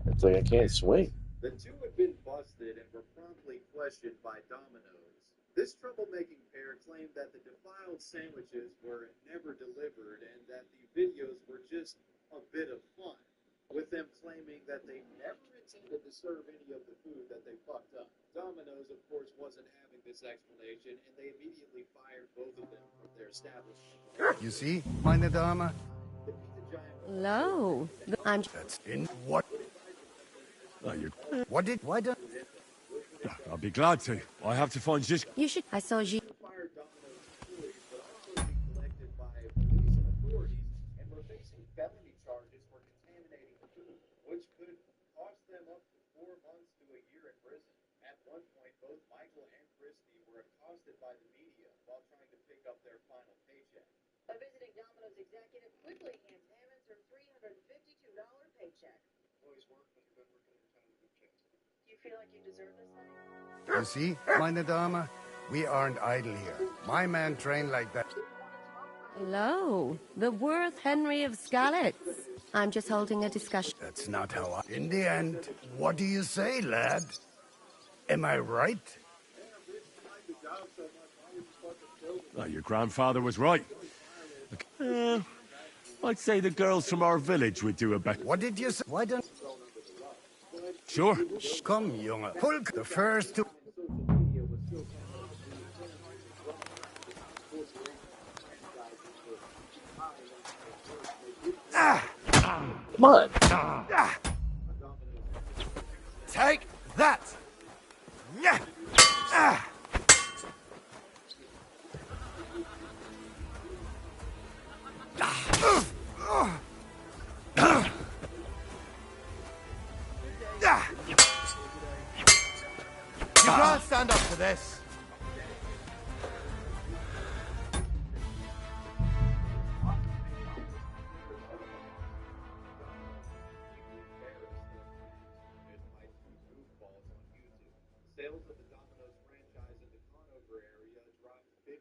It's like I can't swing. The two had been busted and were promptly questioned by Domino's. This troublemaking pair claimed that the defiled sandwiches were never delivered and that the videos were just a bit of fun, with them claiming that they never intended to serve any of the food that they fucked up. Domino's, of course, wasn't having this explanation, and they immediately fired both of them from their establishment. You see, meine Dame? Lo, That's in what? Why don't... I'll be glad to. I have to find this... You should... I saw you... Felony charges for contaminating the food, which could cost them up to 4 months to a year in prison. At one point, both Michael and Christy were accosted by the media while trying to pick up their final paycheck. A visiting Domino's executive quickly hands Hammond her $352 paycheck. Always work when you've been working in town with checks. Do you feel like you deserve this, honey? You see, meine Dame, we aren't idle here. My man trained like that. Lo, the worth Henry of Skalitz. I'm just holding a discussion. That's not how I... In the end, what do you say, lad? Am I right? Your grandfather was right. I'd say the girls from our village would do a better... What did you say? Why don't... Sure. Come, Junge. Pull the first to... Come on. Take that. this. Sales of the Domino's franchise in the Conover area dropped 50%.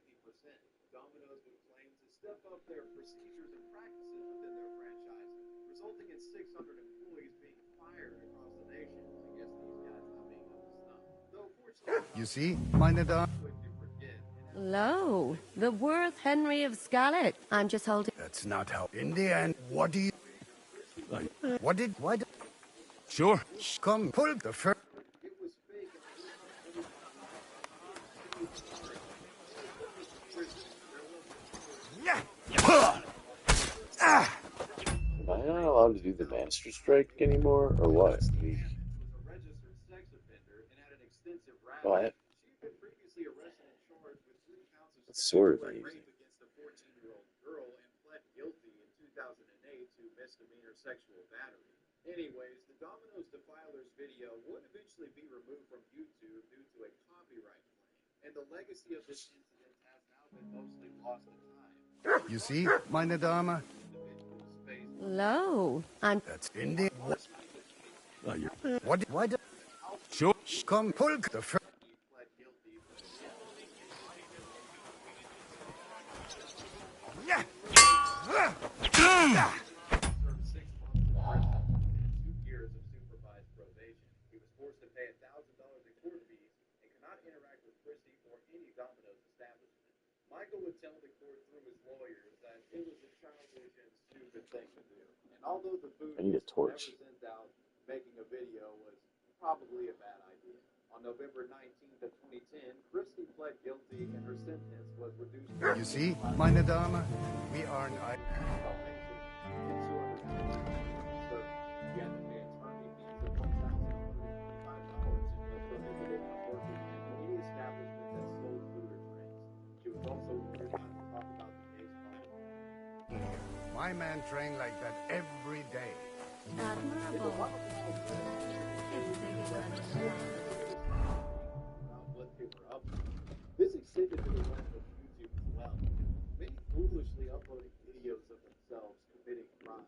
Domino's would claim to step up their procedures and practices within their franchise, resulting in 600 employees being fired across the nation. I guess these guys not being up to snuff. Though fortunately, You see, meine Damen. Lo, the worth Henry of Scarlet. I'm just holding. That's not how. In the end, what do you? What did? Sure. Come, pull the first. Am I not allowed to do the master strike anymore, or what? What? What sword am I using? Against a 14-year-old girl and pled guilty in 2008 to misdemeanor sexual battery. Anyways, the Domino's Defilers video would eventually be removed from YouTube due to a copyright claim, and the legacy of this incident has now been mostly lost to time. You see, meine Dame. Lo, I'm. That's in the. You're... What? Sure. Come, pull the first. Michael would tell the court through his lawyers that it was a childish and stupid thing to do. And although the food I need a torch. never sent out, making a video was probably a bad idea. On November 19th of 2010, Christie pled guilty and her sentence was reduced. You see, meine Dame, we are an. My man trained like that every day. Admirable. This extended to the rest of YouTube as well. Many foolishly uploading videos of themselves committing crimes.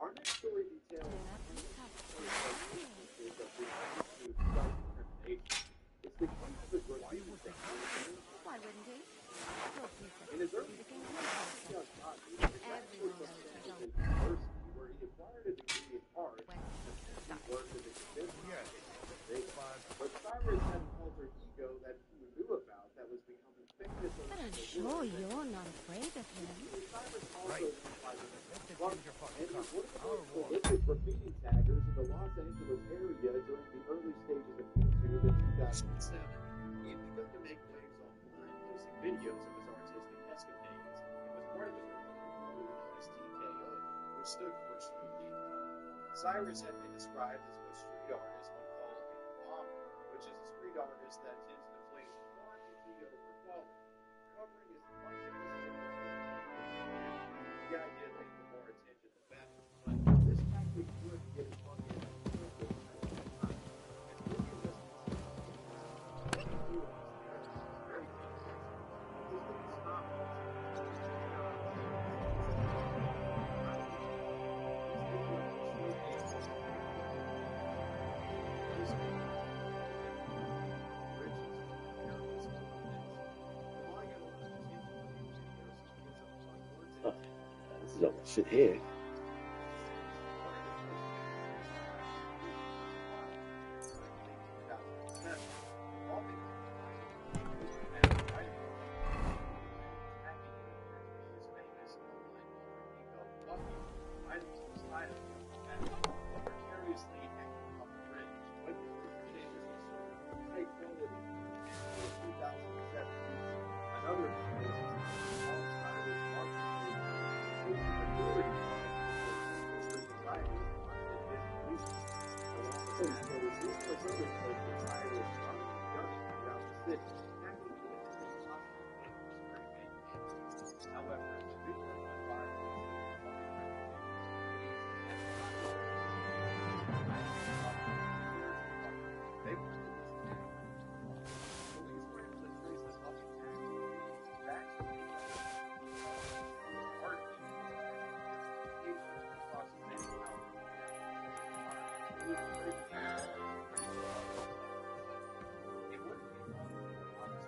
Our next story details it's the case of the graffiti technology. Why wouldn't he? In his early days, he got caught where he acquired a degree in art and worked as a business. But Cyrus had an alter ego that he knew about that was becoming famous. But I'm sure you're not afraid of him. Cyrus also and was one of the most prolific graffiti taggers in the Los Angeles area during the early stages of YouTube in 2007. He had begun to make waves online, posting videos of his artistic escapades, and was part of a group known as TKO, which stood for Street Game Con. Cyrus had been described as what street artists would call an bomber, which is a street artist that tends to place quantity over quality, covering as much of his the idea being the more attention the better. But this tactic would get his money in the time. This is all my shit here.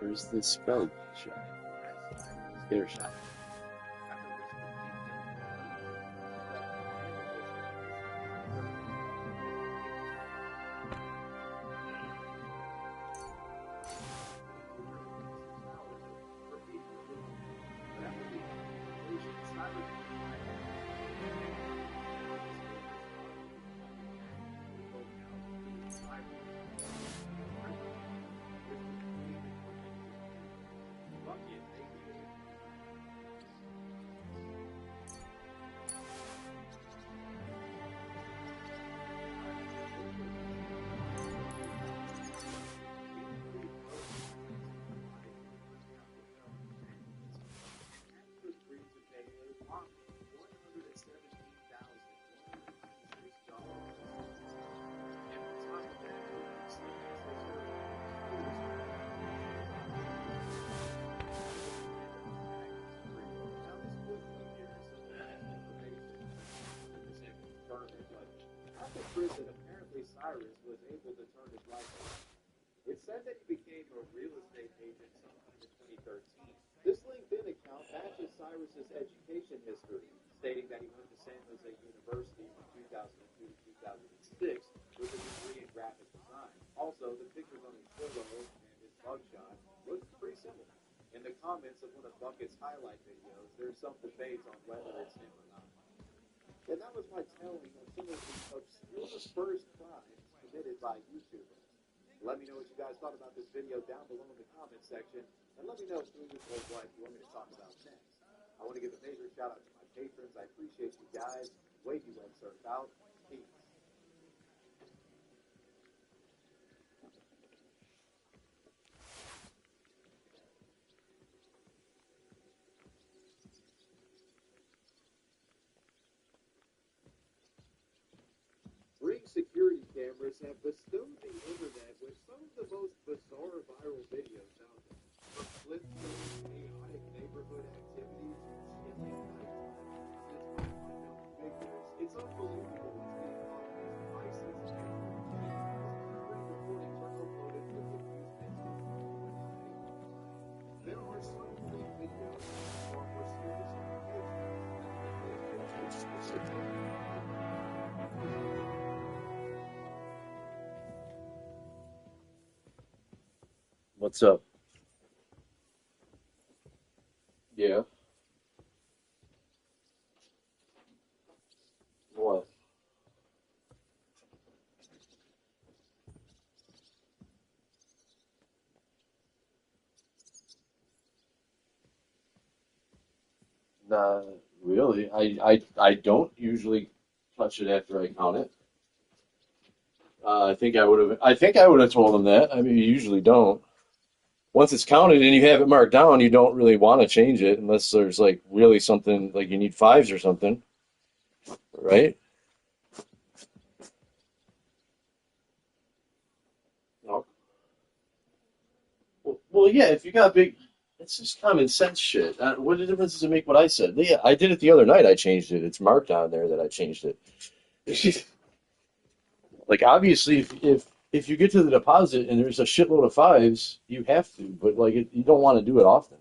Where's the spell shot? Scare shot. Prison, apparently Cyrus was able to turn his life around. It said that he became a real estate agent sometime in 2013. This LinkedIn account matches Cyrus's education history, stating that he went to San Jose University from 2002 to 2006 with a degree in graphic design. Also, the pictures on his photo and his mugshot look pretty similar. In the comments of one of Bucket's highlight videos, there's some debate on whether it's him or not. And that was my telling of some of the obscure first crimes committed by YouTubers. Let me know what you guys thought about this video down below in the comment section, and let me know who or what you want me to talk about next. I want to give a major shout out to my patrons. I appreciate you guys. Wavy Web Surf out. Peace. Ring security cameras have bestowed the internet with some of the most bizarre viral videos out there. From Flintstones, chaotic neighborhood activity to chilling nighttime visits by unknown figures. It's unbelievable what's being caught in these devices. Screen recording terminal motives with amusements of there are some fake videos that have far more serious implications. What's up? Yeah. What? Nah, really. I don't usually touch it after I count it. I think I would have told them that. I mean, you usually don't. Once it's counted and you have it marked down, you don't really want to change it unless there's like really something like you need fives or something, right? No. Well, yeah, if you got big, it's just common sense shit. What difference does it make what I said? Yeah, I did it the other night. I changed it. It's marked on there that I changed it. Like obviously, if you get to the deposit and there's a shitload of fives, you have to. But like you don't want to do it often.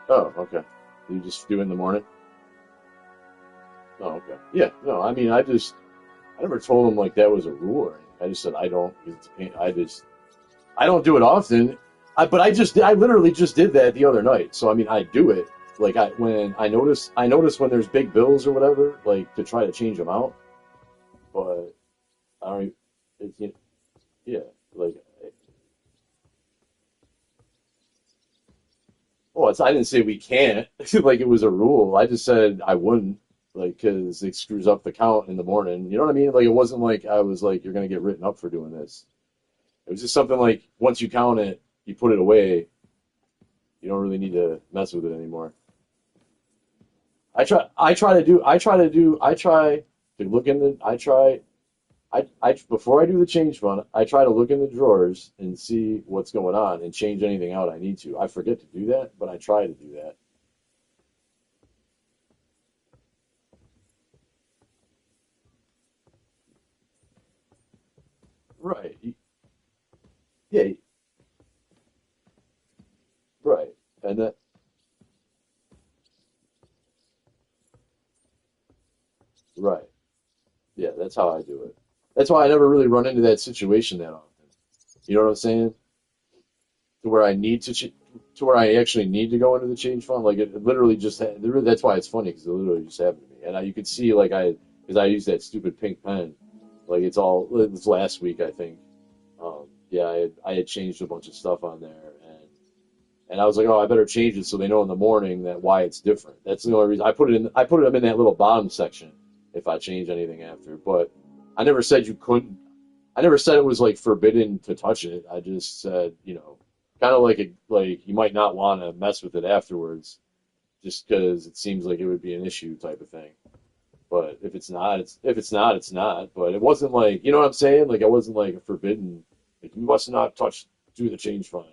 Oh, okay. You just do it in the morning? Oh, okay. Yeah. No, I mean, I never told them like that was a rule or anything. I just said I don't. 'Cause it's a pain. I don't do it often. I literally just did that the other night. So I mean, I do it. Like when I notice when there's big bills or whatever, like to try to change them out. But I don't. Yeah, like. Well, I didn't say we can't. Like it was a rule. I just said I wouldn't, like, because it screws up the count in the morning. You know what I mean? Like it wasn't like I was like you're gonna get written up for doing this. It was just something like once you count it, you put it away. You don't really need to mess with it anymore. I try to look in the, before I do the change fund, I try to look in the drawers and see what's going on and change anything out I need to. I forget to do that, but I try to do that. right. Yeah, right. And that, right. Yeah, that's how I do it. That's why I never really run into that situation that often. You know what I'm saying? To where I need to where I actually need to go into the change fund. Like it literally just that's why it's funny because it literally just happened to me. And you could see like because I used that stupid pink pen. Like it was last week I think. Yeah, I had changed a bunch of stuff on there, and I was like, oh, I better change it so they know in the morning that why it's different. That's the only reason I put it in. I put them in that little bottom section if I change anything after. But I never said you couldn't. I never said it was like forbidden to touch it. I just said, kind of like you might not want to mess with it afterwards, just because it seems like it would be an issue type of thing. But if it's not, it's not. But it wasn't like, you know what I'm saying? Like it wasn't like a forbidden. Like you must not do the change fund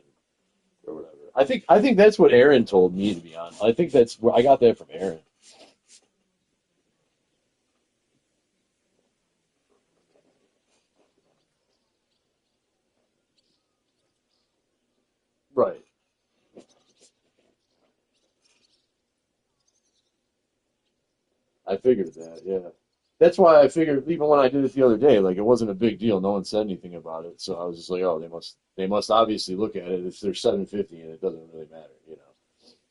or whatever. I think that's what Aaron told me, to be honest. I think that's where I got that from Aaron. Right. I figured that, yeah. That's why I figured even when I did it the other day, like it wasn't a big deal. No one said anything about it. So I was just like, oh, they must obviously look at it if they're 750 and it doesn't really matter.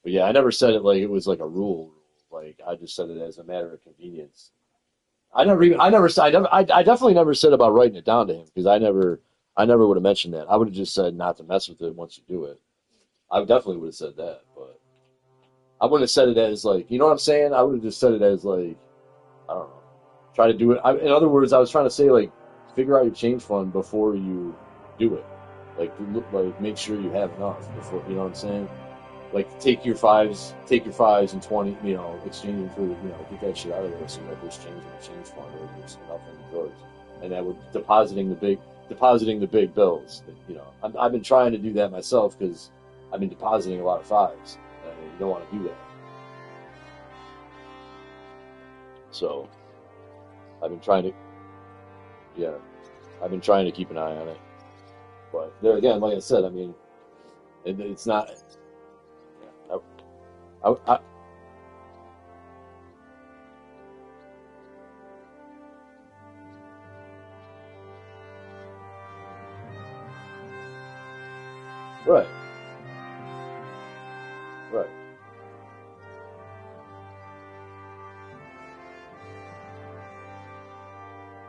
But yeah, I never said it like it was like a rule. Like I just said it as a matter of convenience. I definitely never said about writing it down to him because I never would have mentioned that. I would have just said not to mess with it once you do it. I definitely would have said that, but I wouldn't have said it as like, you know what I'm saying? I would have just said it as like, I don't know, try to do it. In other words, I was trying to say like, figure out your change fund before you do it. Like make sure you have enough before, you know what I'm saying? Like take your fives and 20, exchange them for, get that shit out of there so that there's change in the change fund or there's enough in the drawers. And that would depositing the big bills. I've been trying to do that myself because I've been depositing a lot of fives. And you don't want to do that. So I've been trying to, yeah, I've been trying to keep an eye on it. But there again, like I said, I mean, it's not. I, right, right.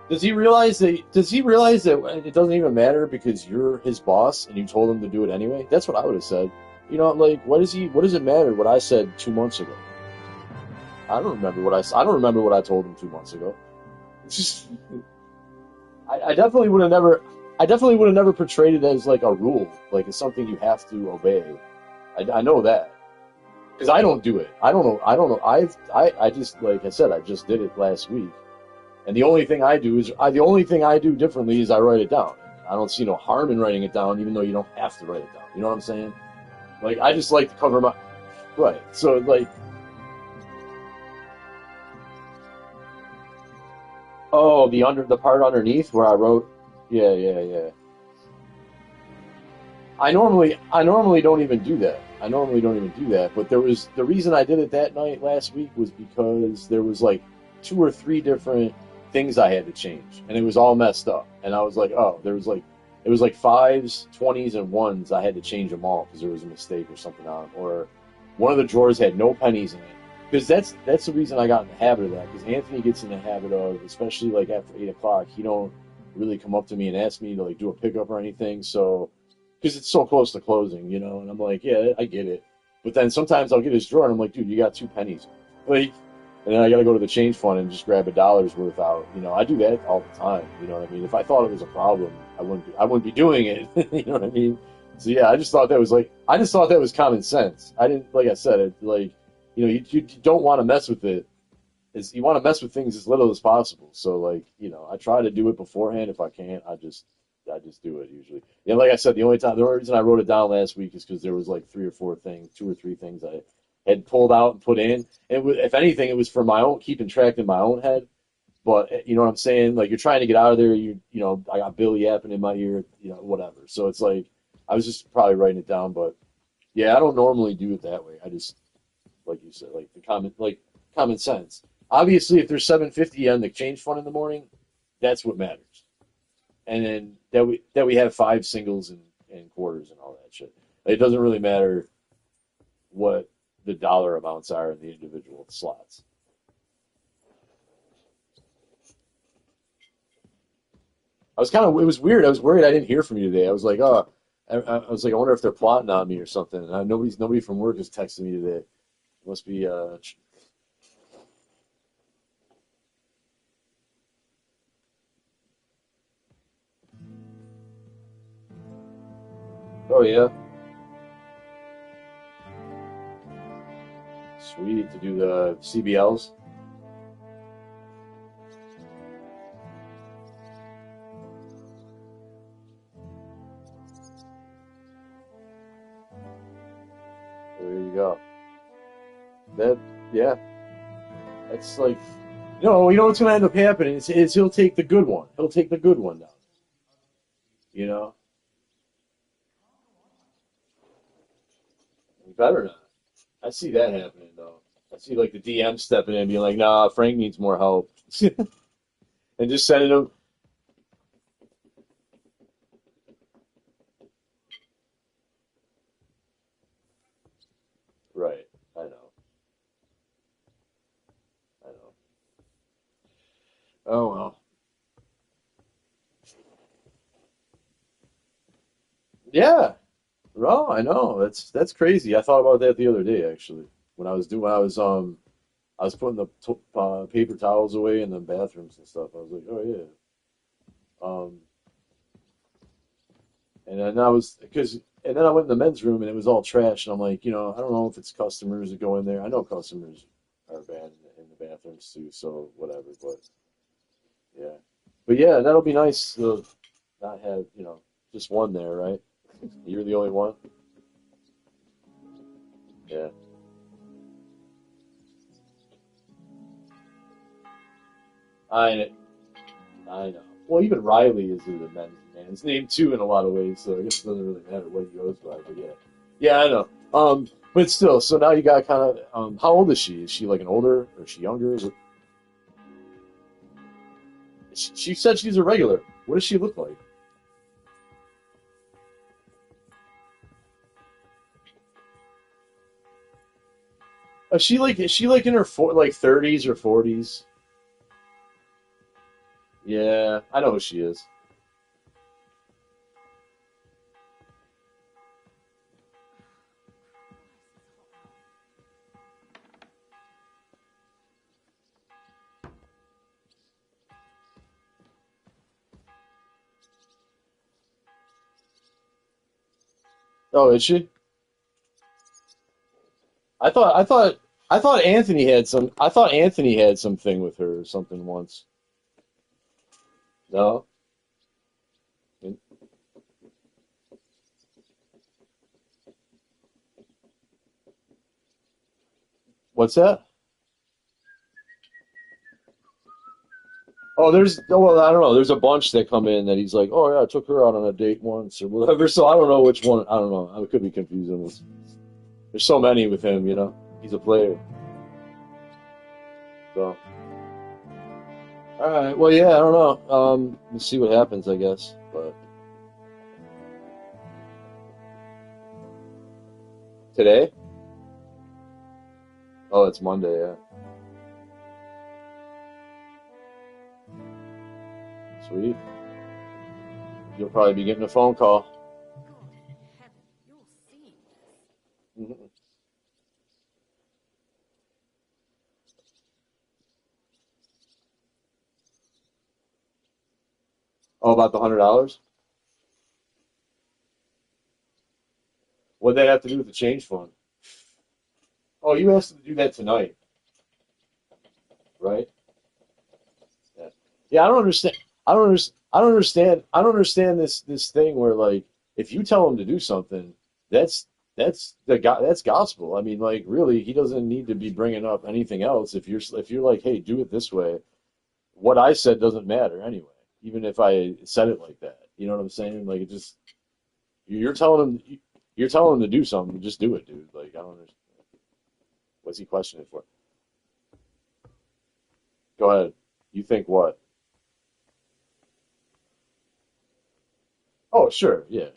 Does he realize that it doesn't even matter because you're his boss and you told him to do it anyway? That's what I would have said. Like what does it matter what I said 2 months ago? I don't remember what I told him 2 months ago. It's just I definitely would have never portrayed it as like a rule, like it's something you have to obey. I know that because I don't do it. I don't know. I just, like I said, I just did it last week. And the only thing I do differently is I write it down. I don't see no harm in writing it down, even though you don't have to write it down. You know what I'm saying? Like I just like to cover my right. So like, oh, the part underneath where I wrote, yeah, yeah, yeah. I normally don't even do that. I normally don't even do that. But the reason I did it that night last week was because there was like two or three different things I had to change, and it was all messed up. And I was like, oh, it was like fives, 20s, and ones. I had to change them all because there was a mistake or something on them, or one of the drawers had no pennies in it. Because that's the reason I got in the habit of that. Because Anthony gets in the habit of, especially like after 8 o'clock, he don't really come up to me and ask me to like do a pickup or anything. So because it's so close to closing, and I'm like, yeah, I get it. But then sometimes I'll get his drawer and I'm like, dude, you got 2 pennies, like, and then I got to go to the change fund and just grab $1 worth out. I do that all the time. You know what I mean? If I thought it was a problem, I wouldn't be doing it. You know what I mean? So yeah, I just thought that was common sense. I didn't, like I said, it like, you don't want to mess with it. You want to mess with things as little as possible. So like, I try to do it beforehand. If I can't, I just do it usually. Yeah, like I said, the only reason I wrote it down last week is because there was like 2 or 3 things I had pulled out and put in. If anything, it was for my own keeping track in my own head. But you know what I'm saying? Like you're trying to get out of there. You know, I got Bill yapping in my ear. You know, whatever. So it's like I was just probably writing it down, but yeah, I don't normally do it that way. I just like you said, like common sense. Obviously, if there's 750 on the change fund in the morning, that's what matters. And then that we have 5 singles and quarters and all that shit. It doesn't really matter what the dollar amounts are in the individual slots. It was weird. I was worried I didn't hear from you today. I was like, oh, I was like, I wonder if they're plotting on me or something. And nobody from work is texting me today. It must be, oh yeah, sweet to do the CBLs. There you go. That, yeah, that's like, you know what's going to end up happening is he'll take the good one. He'll take the good one down. You know, you better not. I see that happening though. I see like the DM stepping in and being like, nah, Frank needs more help. And just sending him, right. I know. I know. Oh well. Yeah. Oh, I know. That's crazy. I thought about that the other day actually. When I was putting the paper towels away in the bathrooms and stuff. I was like, oh yeah. Um, and then and then I went in the men's room and it was all trash. And I'm like, I don't know if it's customers that go in there. I know customers are bad in the bathrooms too, so whatever. But yeah, but yeah, that'll be nice to not have just one there, right? You're the only one. Yeah, I I know. Well, even Riley is a man's name too in a lot of ways, so I guess it doesn't really matter what he goes by. But yeah, yeah, I know. But still, so now you got kind of how old is she? Is she like an older or is she younger? She said she's a regular. What does she look like? Is she like in her 30s or 40s? Yeah, I know who she is. Oh, is she? I thought I thought I thought Anthony had something with her or something once. No? What's that? Well, I don't know. There's a bunch that come in that he's like, oh yeah, I took her out on a date once or whatever. So I don't know which one. I don't know. I could be confusing. There's so many with him. He's a player. So, all right. Well, yeah, I don't know. We'll see what happens, I guess. But today? Oh, it's Monday. Yeah. Sweet. You'll probably be getting a phone call. Mhm. Oh, about the $100? What'd they have to do with the change fund? Oh, you asked them to do that tonight, right? Yeah. Yeah, I don't understand. I don't understand this thing where like if you tell him to do something, that's that's gospel. I mean, like really, he doesn't need to be bringing up anything else. If you're like, hey, do it this way. what I said doesn't matter anyway, even if I said it like that. You know what I'm saying? Like, it just, you're telling him to do something, just do it, dude. Like, I don't understand. What's he questioning for? Go ahead. You think what? Oh, sure, yeah.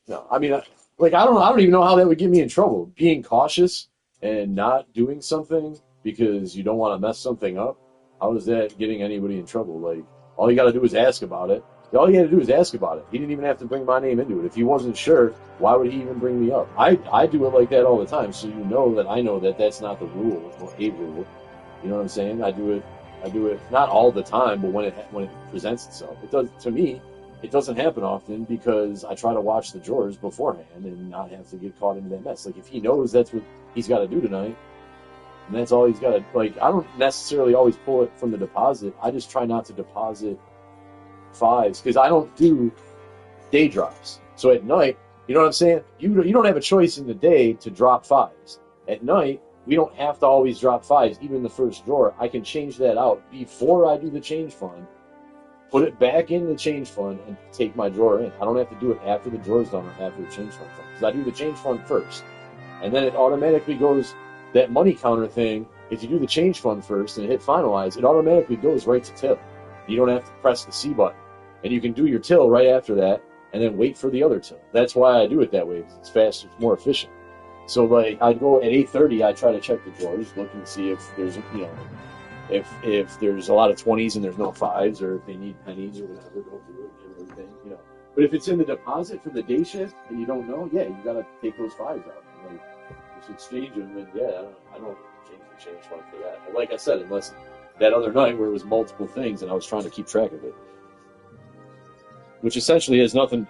No, I mean, I don't even know how that would get me in trouble. Being cautious and not doing something because you don't want to mess something up. How is that getting anybody in trouble? Like, all you got to do is ask about it. All you had to do is ask about it. He didn't even have to bring my name into it. If he wasn't sure, why would he even bring me up? I do it like that all the time, so you know that I know that that's not the rule or a rule. You know what I'm saying? I do it not all the time, but when it presents itself, it does to me. It doesn't happen often because I try to watch the drawers beforehand and not have to get caught into that mess. Like, if he knows that's what he's got to do tonight, and that's all he's got to, like, I don't necessarily always pull it from the deposit. I just try not to deposit fives because I don't do day drops. So at night, you know what I'm saying? You don't have a choice in the day to drop fives. At night, we don't have to always drop fives, even the first drawer. I can change that out before I do the change fund, put it back in the change fund, and take my drawer in. I don't have to do it after the drawer's done or after the change fund because I do the change fund first. And then it automatically goes, that money counter thing, if you do the change fund first and hit finalize, it automatically goes right to till. You don't have to press the C button. And you can do your till right after that and then wait for the other till. That's why I do it that way, because it's faster, it's more efficient. So, like, I go at 8:30, I try to check the drawers, look and see if there's, if there's a lot of 20s and there's no fives, or if they need pennies or whatever, go through it and everything. But if it's in the deposit for the day shift and you don't know, yeah, you gotta take those fives out. Like, just exchange them, and yeah, I don't change the change fund for that. But like I said, unless that other night where it was multiple things and I was trying to keep track of it, which essentially has nothing.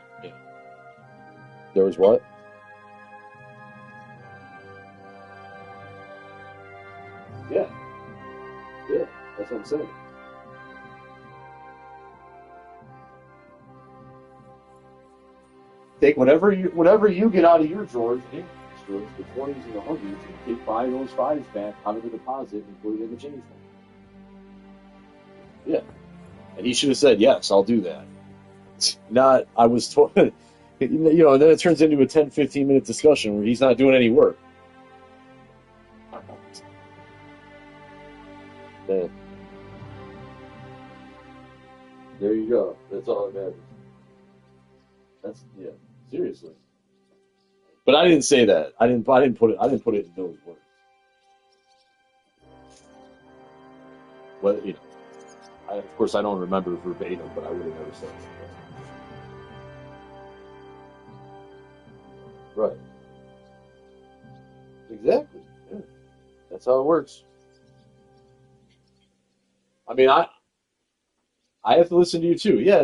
There was what? Yeah, that's what I'm saying. Take whatever you get out of your drawers, the 20s and the 100s, and take 5 of those fives back out of the deposit and put it in the change fund. Yeah, and he should have said yes, I'll do that. Not, I was told. And then it turns into a 10-15 minute discussion where he's not doing any work. Man. There you go. That's all that matters. Seriously. But I didn't say that. I didn't put it in those words. Well, of course I don't remember verbatim, but I would have never said it. Right. Exactly. Yeah. That's how it works. I mean, I have to listen to you too. Yeah,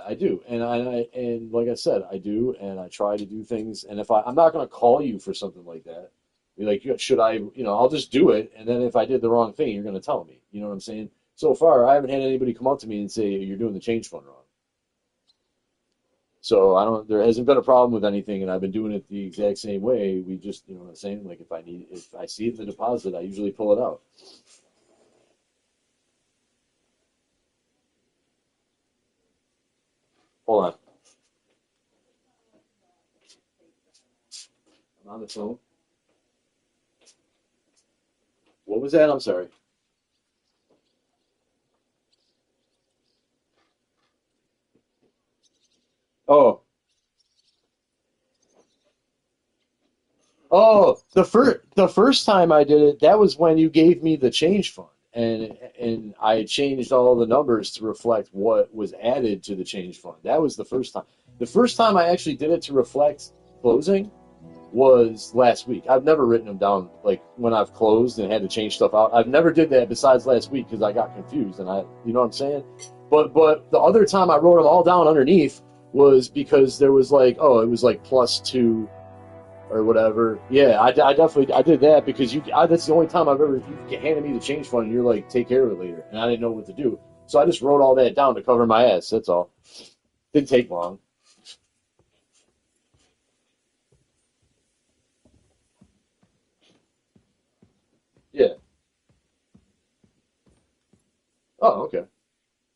I do, and like I said, I do, and I try to do things. And if I'm not going to call you for something like that, be like, should I? I'll just do it. And then if I did the wrong thing, you're going to tell me. You know what I'm saying? So far, I haven't had anybody come up to me and say you're doing the change fund wrong. So I don't. There hasn't been a problem with anything, and I've been doing it the exact same way. We just, you know what I'm saying? Like, if I see it in the deposit, I usually pull it out. Hold on. I'm on the phone. What was that? I'm sorry. Oh, the first time I did it, that was when you gave me the change fund, and I changed all the numbers to reflect what was added to the change fund. That was the first time. The first time I actually did it to reflect closing was last week. I've never written them down, like when I've closed and had to change stuff out. I've never did that besides last week because I got confused, and you know what I'm saying? But the other time I wrote them all down underneath was because there was like, oh, it was like +2 or whatever. Yeah, I definitely I did that because that's the only time I've ever, you handed me the change fund and you're like, take care of it later, and I didn't know what to do, so I just wrote all that down to cover my ass. That's all. Didn't take long. Yeah. Oh, okay.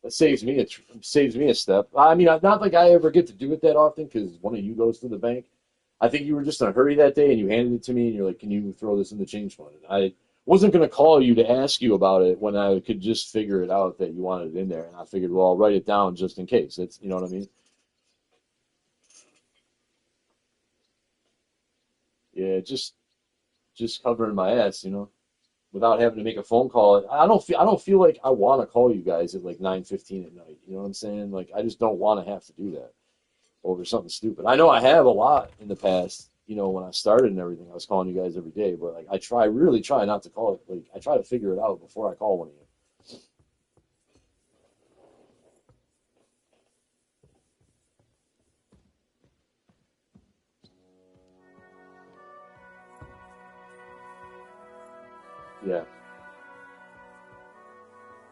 That saves me a step. I mean, not like I ever get to do it that often because one of you goes to the bank. I think you were just in a hurry that day and you handed it to me and you're like, "Can you throw this in the change fund?" And I wasn't going to call you to ask you about it when I could just figure it out that you wanted it in there. And I figured, well, I'll write it down just in case. It's, you know what I mean? Yeah, just covering my ass, without having to make a phone call. I don't feel like I want to call you guys at like 9:15 at night. You know what I'm saying? Like I just don't want to have to do that over something stupid. I know I have a lot in the past, when I started and everything. I was calling you guys every day, but like really try not to call it. Like I try to figure it out before I call one of you. Yeah.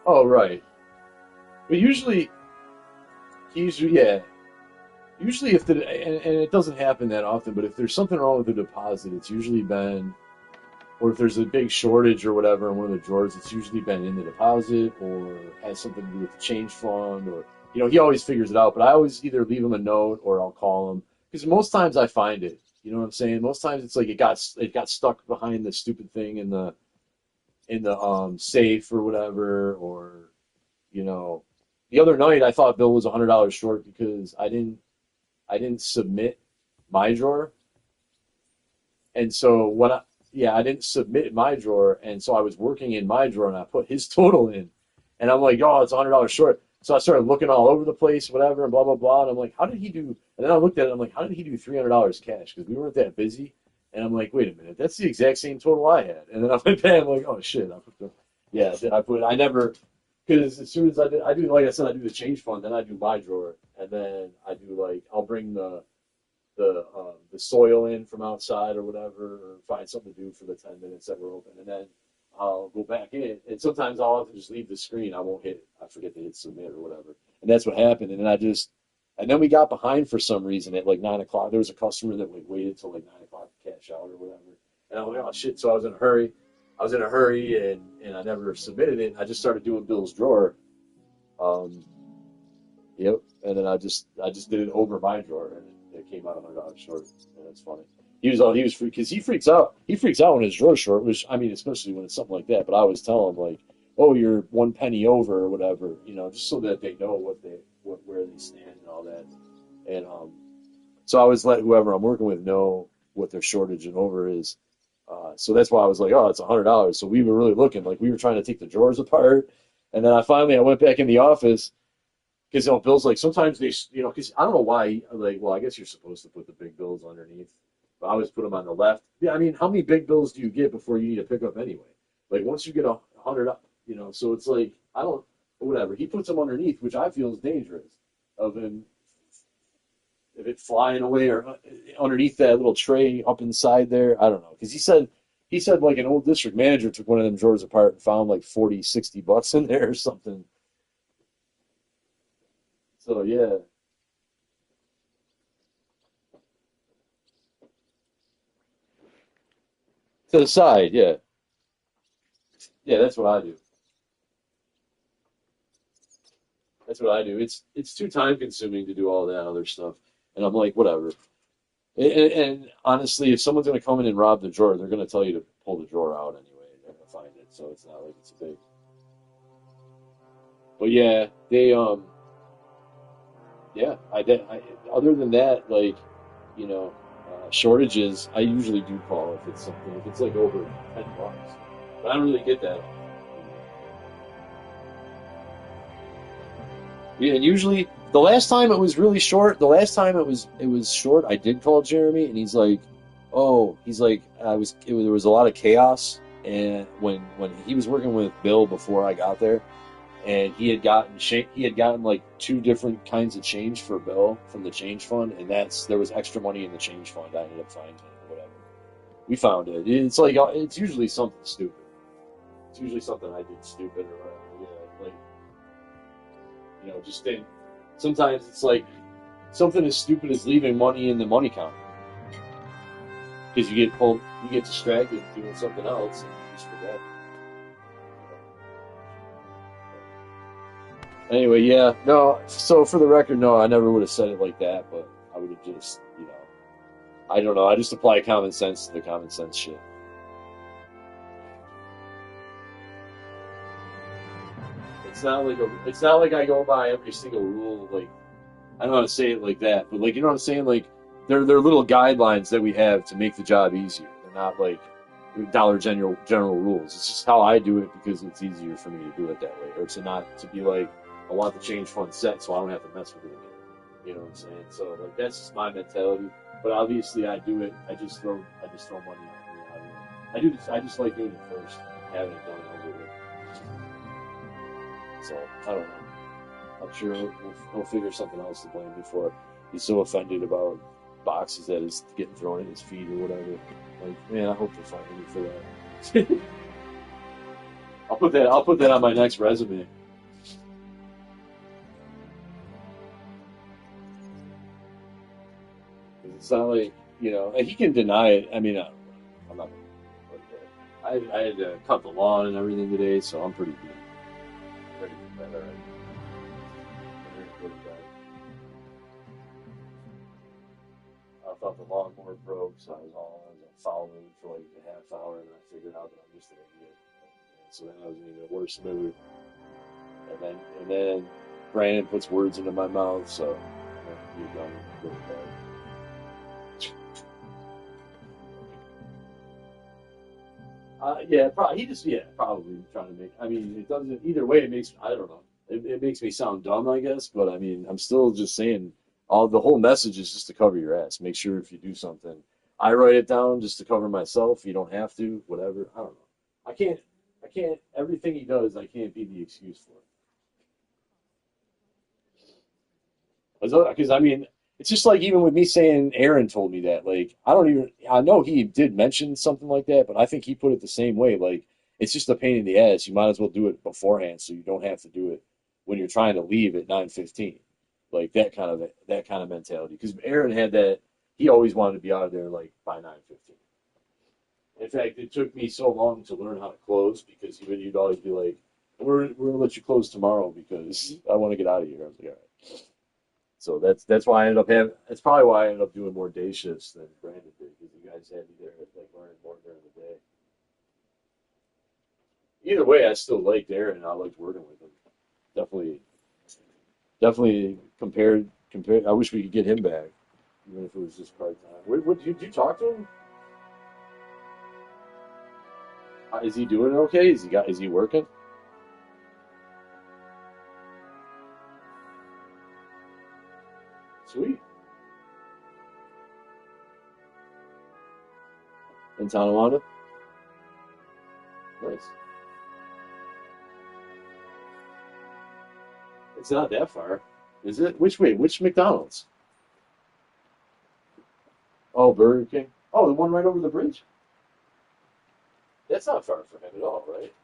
Oh, right. But yeah. Usually if and it doesn't happen that often, but if there's something wrong with the deposit, it's usually been, or if there's a big shortage or whatever in one of the drawers, it's usually been in the deposit or has something to do with the change fund, or he always figures it out. But I always either leave him a note or I'll call him because most times I find it. You know what I'm saying? Most times it's like it got stuck behind the stupid thing in the safe or whatever, or you know. The other night I thought Bill was $100 short because I didn't submit my drawer. And so I didn't submit my drawer, and so I was working in my drawer, and I put his total in, and I'm like, oh, it's $100 short. So I started looking all over the place, whatever, and blah blah blah. And I'm like, how did he do? And then I looked at it, I'm like, how did he do $300 cash? Because we weren't that busy. And I'm like, wait a minute, that's the exact same total I had. And then I went back, I'm like, oh shit, I never, because as soon as I do, like I said, I do the change fund, then I do my drawer, and then I do like I'll bring the soil in from outside or whatever, or find something to do for the 10 minutes that we're open, and then I'll go back in. And sometimes I'll have to just leave the screen. I forget to hit submit or whatever, and that's what happened. And then we got behind for some reason at like 9 o'clock. There was a customer that waited till like 9 o'clock to cash out or whatever, and I'm like, oh shit! So I was in a hurry. And I never submitted it. I just started doing Bill's drawer. Um, Yep. And then I just did it over my drawer, and it came out $100 short. And that's funny. He was free because he freaks out. He freaks out when his drawer's short, which I mean, especially when it's something like that. But I always tell him like, "Oh, you're 1 penny over or whatever," just so that they know where they stand and all that. And so I always let whoever I'm working with know what their shortage and over is. So that's why I was like, "Oh, it's $100." So we were really looking, like we were trying to take the drawers apart, and then I went back in the office. Because Bill's like sometimes because I don't know why. Like, well, I guess you're supposed to put the big bills underneath, but I always put them on the left. Yeah, I mean, how many big bills do you get before you need to pick up anyway? Like once you get 100 up, so it's like I don't whatever. He puts them underneath, which I feel is dangerous of him if it flying away or underneath that little tray up inside there. I don't know because he said like an old district manager took one of them drawers apart and found like 40, $60 in there or something. So yeah. To the side, yeah. Yeah, that's what I do. That's what I do. It's too time consuming to do all that other stuff. And I'm like, whatever. And honestly, if someone's gonna come in and rob the drawer, they're gonna tell you to pull the drawer out anyway. They're gonna find it, so it's not like it's a big. But yeah, yeah. Other than that, like, shortages, I usually do call if it's something if it's like over $10. But I don't really get that. Yeah, and usually the last time it was really short, the last time it was short, I did call Jeremy and he's like, "Oh, he's like there was a lot of chaos and when he was working with Bill before I got there and he had gotten like two different kinds of change for Bill from the change fund and there was extra money in the change fund. I ended up finding it or whatever. We found it. It's like it's usually something stupid. It's usually something I did stupid or whatever. Yeah, like just think sometimes it's like something as stupid as leaving money in the money counter because you get distracted doing something else and you just forget. Anyway, yeah, no. So for the record, no, I never would have said it like that, but I would have just, I don't know. I just apply common sense to the common sense shit. It's not like I go by every single rule. Like, I don't know how to say it like that, but like, you know what I'm saying? Like, they're little guidelines that we have to make the job easier. They're not like Dollar General rules. It's just how I do it because it's easier for me to do it that way, or to be like, I want the change fund set so I don't have to mess with it again. You know what I'm saying? So like, that's just my mentality. But obviously, I do it. I just throw money out. I do this. I just like doing it first, having it done over with. So I don't know. I'm sure he'll figure something else to blame me for. He's so offended about boxes that is getting thrown at his feet or whatever. Like, man, I hope they fire me for that. I'll put that on my next resume. It's not like, and he can deny it. I mean, I'm not gonna like that. I had to cut the lawn and everything today, so I'm pretty good. Ready for that already. I thought the lawnmower broke, so I was following for like a half hour, and I figured out that I'm just an idiot. And so then I was in a worse mood. And then Brandon puts words into my mouth, so you're done really bad. Probably trying to make. I mean, it doesn't. Either way, I don't know. It makes me sound dumb, I guess. But I mean, I'm still just saying. The whole message is just to cover your ass. Make sure if you do something, I write it down just to cover myself. You don't have to. Whatever. I don't know. I can't. Everything he does, I can't be the excuse for it. Because I mean, it's just like even with me saying Aaron told me that. Like, I know he did mention something like that, but I think he put it the same way. Like, it's just a pain in the ass. You might as well do it beforehand so you don't have to do it when you're trying to leave at 9:15. Like that kind of mentality. Because Aaron had that. He always wanted to be out of there like by 9:15. In fact, it took me so long to learn how to close because you'd always be like, "We're gonna let you close tomorrow because I want to get out of here." I was like, "All right." So that's why I ended up having. That's probably why I ended up doing more day shifts than Brandon did because you guys had me there like learning more during the day. Either way, I still liked Aaron and I liked working with him. Definitely compared. I wish we could get him back, even if it was just part time. What did you talk to him? Is he doing okay? Is he working? Sweet. In Tonawanda? Nice. It's not that far, is it? Which way? Which McDonald's? Oh, Burger King. Oh, the one right over the bridge. That's not far from him at all, right?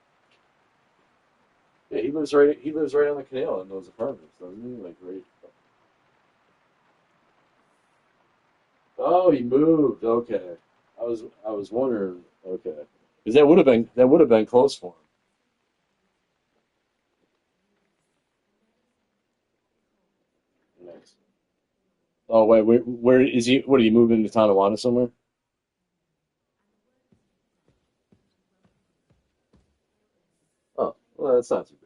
Yeah, he lives right. He lives right on the canal in those apartments, doesn't he? Like right. Oh, he moved. Okay. I was wondering. Okay, because that would have been close for him. Nice. Oh wait, where is he? What, are you moving to Tonawanda somewhere? Oh, well, that's not too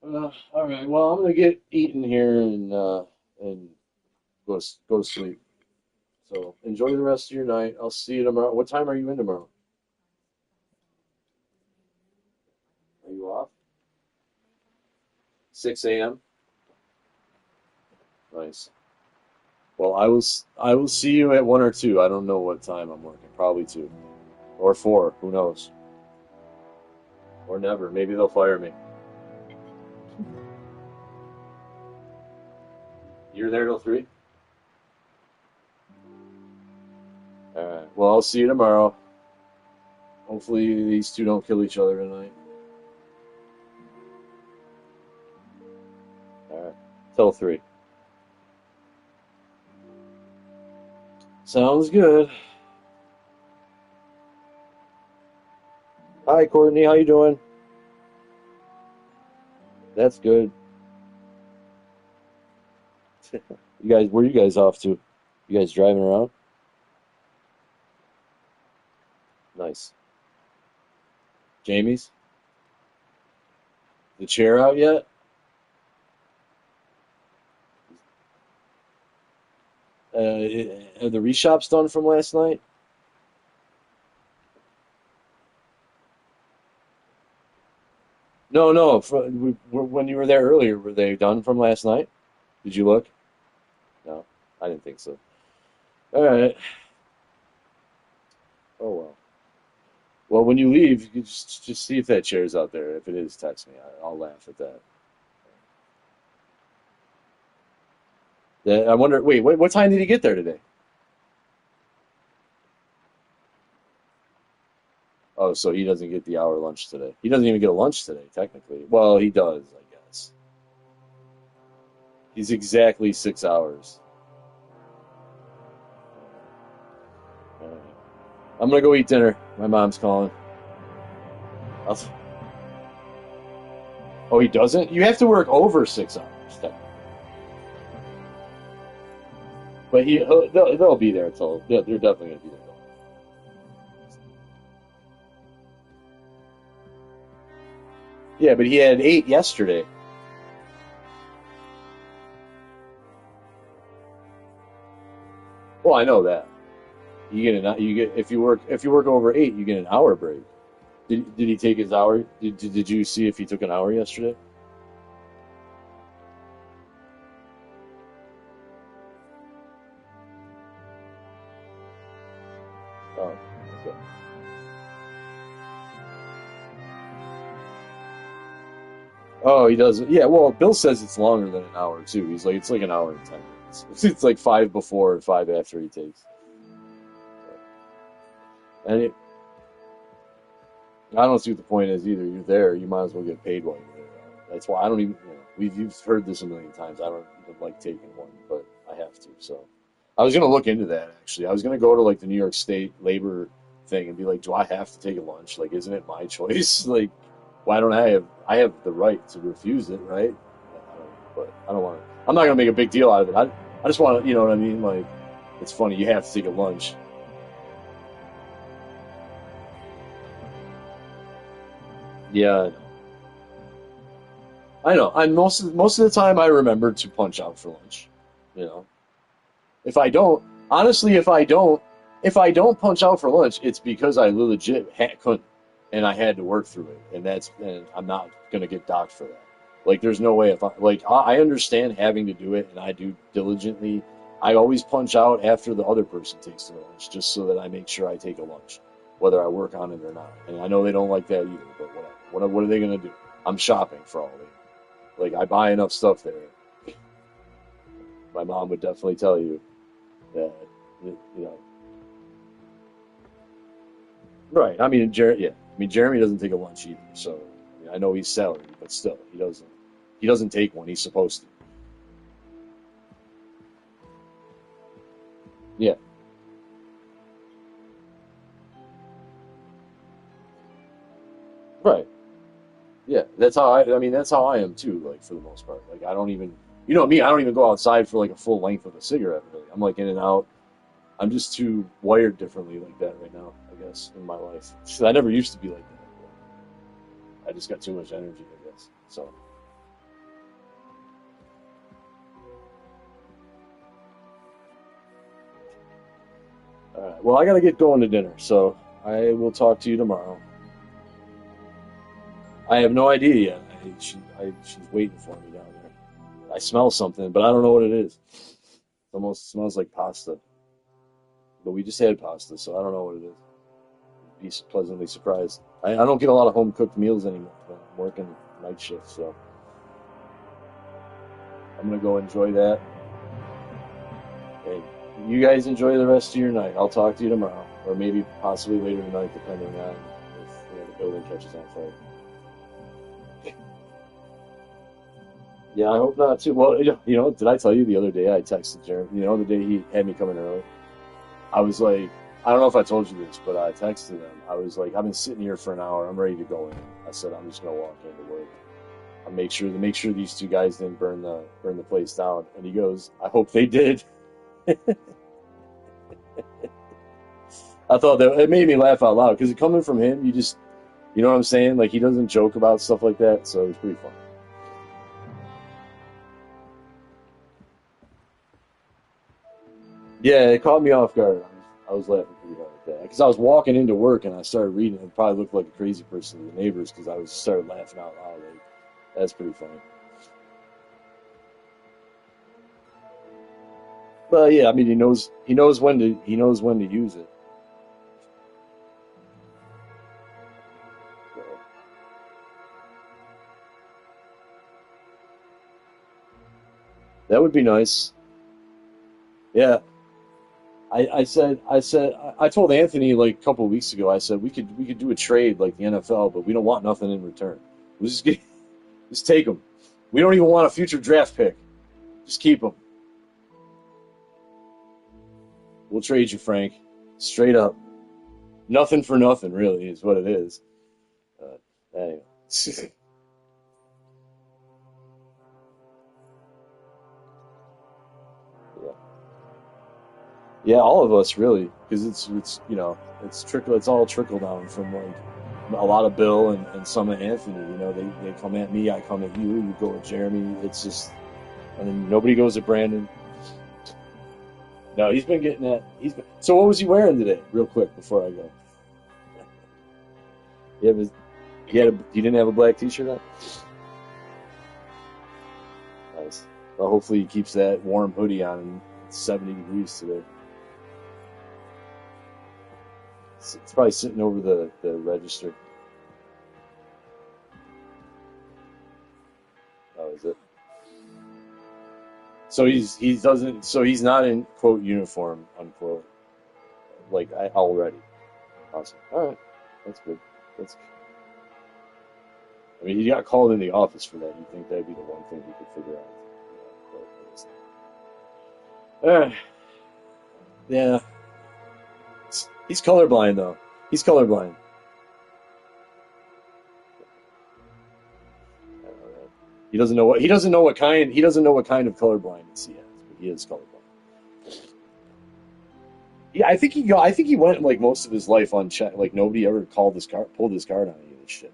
bad. All right. Well, I'm gonna get eaten here and go to sleep. So enjoy the rest of your night. I'll see you tomorrow. What time are you in tomorrow? Are you off? 6 a.m. Nice. Well, I will see you at 1 or 2. I don't know what time I'm working. Probably 2 or 4. Who knows? Or never. Maybe they'll fire me. You're there till 3? All right. Well, I'll see you tomorrow. Hopefully these two don't kill each other tonight. All right. Till 3. Sounds good. Hi, Courtney. How you doing? That's good. You guys, where are you guys off to? You guys driving around? Nice. Jamie's? The chair out yet? Are the reshops done from last night? No, no. When you were there earlier, were they done from last night? Did you look? No, I didn't think so. All right. Oh well. Well, when you leave, you can just see if that chair's out there. If it is, text me. I'll laugh at that. I wonder. Wait, what time did he get there today? Oh, so he doesn't get the hour lunch today. He doesn't even get a lunch today, technically. Well, he does, I guess. He's exactly 6 hours. All right. I'm gonna go eat dinner. My mom's calling. I'll... Oh, he doesn't? You have to work over 6 hours, technically. But they'll be there until they're definitely gonna be there. Yeah, but he had 8 yesterday. Well, I know that. You get if you work over 8, you get an hour break. Did he take his hour? Did you see if he took an hour yesterday? Oh, okay. Oh, he doesn't. Yeah, well, Bill says it's longer than an hour too. He's like, it's like an hour and 10 minutes. It's like 5 before and 5 after he takes. And I don't see what the point is either. You're there, you might as well get paid while you're there. That's why I don't even. You've heard this a million times. I don't even like taking one, but I have to. So I was gonna look into that actually. I was gonna go to like the New York State labor thing and be like, do I have to take a lunch? Like, isn't it my choice? Like, why don't I have the right to refuse it, right? But I don't want to. I'm not gonna make a big deal out of it. I just want to, you know what I mean? Like, it's funny. You have to take a lunch. Yeah, I know. I most of the time I remember to punch out for lunch. You know, if I don't, honestly, if I don't punch out for lunch, it's because I legit couldn't, and I had to work through it, and I'm not gonna get docked for that. Like, there's no way if I understand having to do it, and I do diligently. I always punch out after the other person takes their lunch, just so that I make sure I take a lunch, whether I work on it or not. And I know they don't like that either, but whatever. What are they gonna do? I'm shopping for all they. Like, I buy enough stuff there. My mom would definitely tell you that, you know. Right. I mean, yeah. I mean, Jeremy doesn't take a lunch either. So I know he's salary, but still, he doesn't. He doesn't take one. He's supposed to. Yeah. Right. Yeah. That's how I mean, that's how I am too. Like, for the most part. Like, I don't even. You know me. I don't even go outside for like a full length of a cigarette. Really. I'm like in and out. I'm just too wired differently like that right now, I guess, in my life. I never used to be like that. I just got too much energy, I guess. So, all right. Well, I gotta get going to dinner, so I will talk to you tomorrow. I have no idea yet. She's waiting for me down there. I smell something, but I don't know what it is. It almost smells like pasta, but we just had pasta, so I don't know what it is. Be pleasantly surprised. I don't get a lot of home cooked meals anymore. I'm working night shift, so I'm gonna go enjoy that. And you guys enjoy the rest of your night. I'll talk to you tomorrow, or maybe possibly later tonight, depending on if the building catches on fire. Yeah, I hope not too. Well, did I tell you the other day I texted Jeremy? You know, the day he had me coming early. I was like, I don't know if I told you this, but I texted him. I was like, I've been sitting here for an hour. I'm ready to go in. I said, I'm just gonna walk into work. I'll make sure these two guys didn't burn the place down. And he goes, I hope they did. I thought that it made me laugh out loud because coming from him, you know what I'm saying? Like, he doesn't joke about stuff like that, so it was pretty fun. Yeah, it caught me off guard. I was laughing pretty hard at that because I was walking into work and I started reading and probably looked like a crazy person to the neighbors because I started laughing out loud. Like, that's pretty funny. But yeah, I mean, he knows when to use it. So, that would be nice. Yeah. I told Anthony like a couple of weeks ago, I said we could do a trade like the NFL, but we don't want nothing in return. We'll just take them. We don't even want a future draft pick. Just keep them. We'll trade you, Frank. Straight up. Nothing for nothing, really, is what it is. Anyway. Yeah. Yeah, all of us really, because it's it's all trickle down from like a lot of Bill and some of Anthony. You know, they come at me, I come at you, you go with Jeremy. It's just, and then nobody goes at Brandon. No, he's been getting that. So what was he wearing today? Real quick before I go. You didn't have a black T-shirt on? Nice. Well, hopefully he keeps that warm hoodie on. And it's 70 degrees today. It's probably sitting over the register. Oh, is it? So he's not in quote uniform unquote like already. Awesome. All right, that's good. I mean, he got called in the office for that. You'd think that'd be the one thing he could figure out. All right. Yeah. He's colorblind though. He's colorblind. He doesn't know what kind of colorblindness he has, but he is colorblind. Yeah, I think he went like most of his life unchecked. Like nobody ever pulled his card on any of this shit.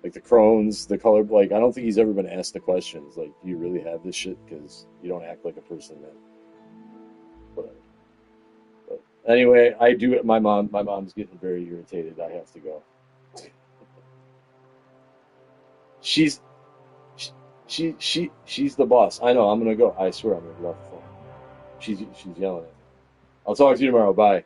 Like the Crohn's, the color. Like I don't think he's ever been asked the questions. Like, do you really have this shit? Because you don't act like a person that. Whatever. But anyway, I do it. My mom's getting very irritated. I have to go. She's the boss. I know. I'm gonna go. I swear I'm gonna get off the phone. She's yelling at me. I'll talk to you tomorrow. Bye.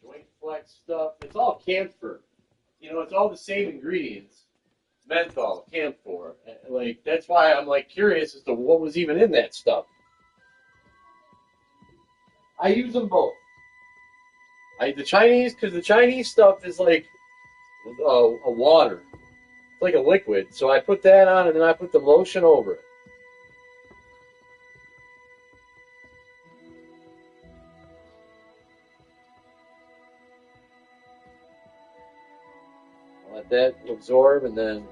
Joint flex stuff. It's all camphor. You know, it's all the same ingredients. Menthol, camphor. Like, that's why I'm like curious as to what was even in that stuff. I use them both. The Chinese stuff is like a water. It's like a liquid. So I put that on and then I put the lotion over it. Let that absorb and then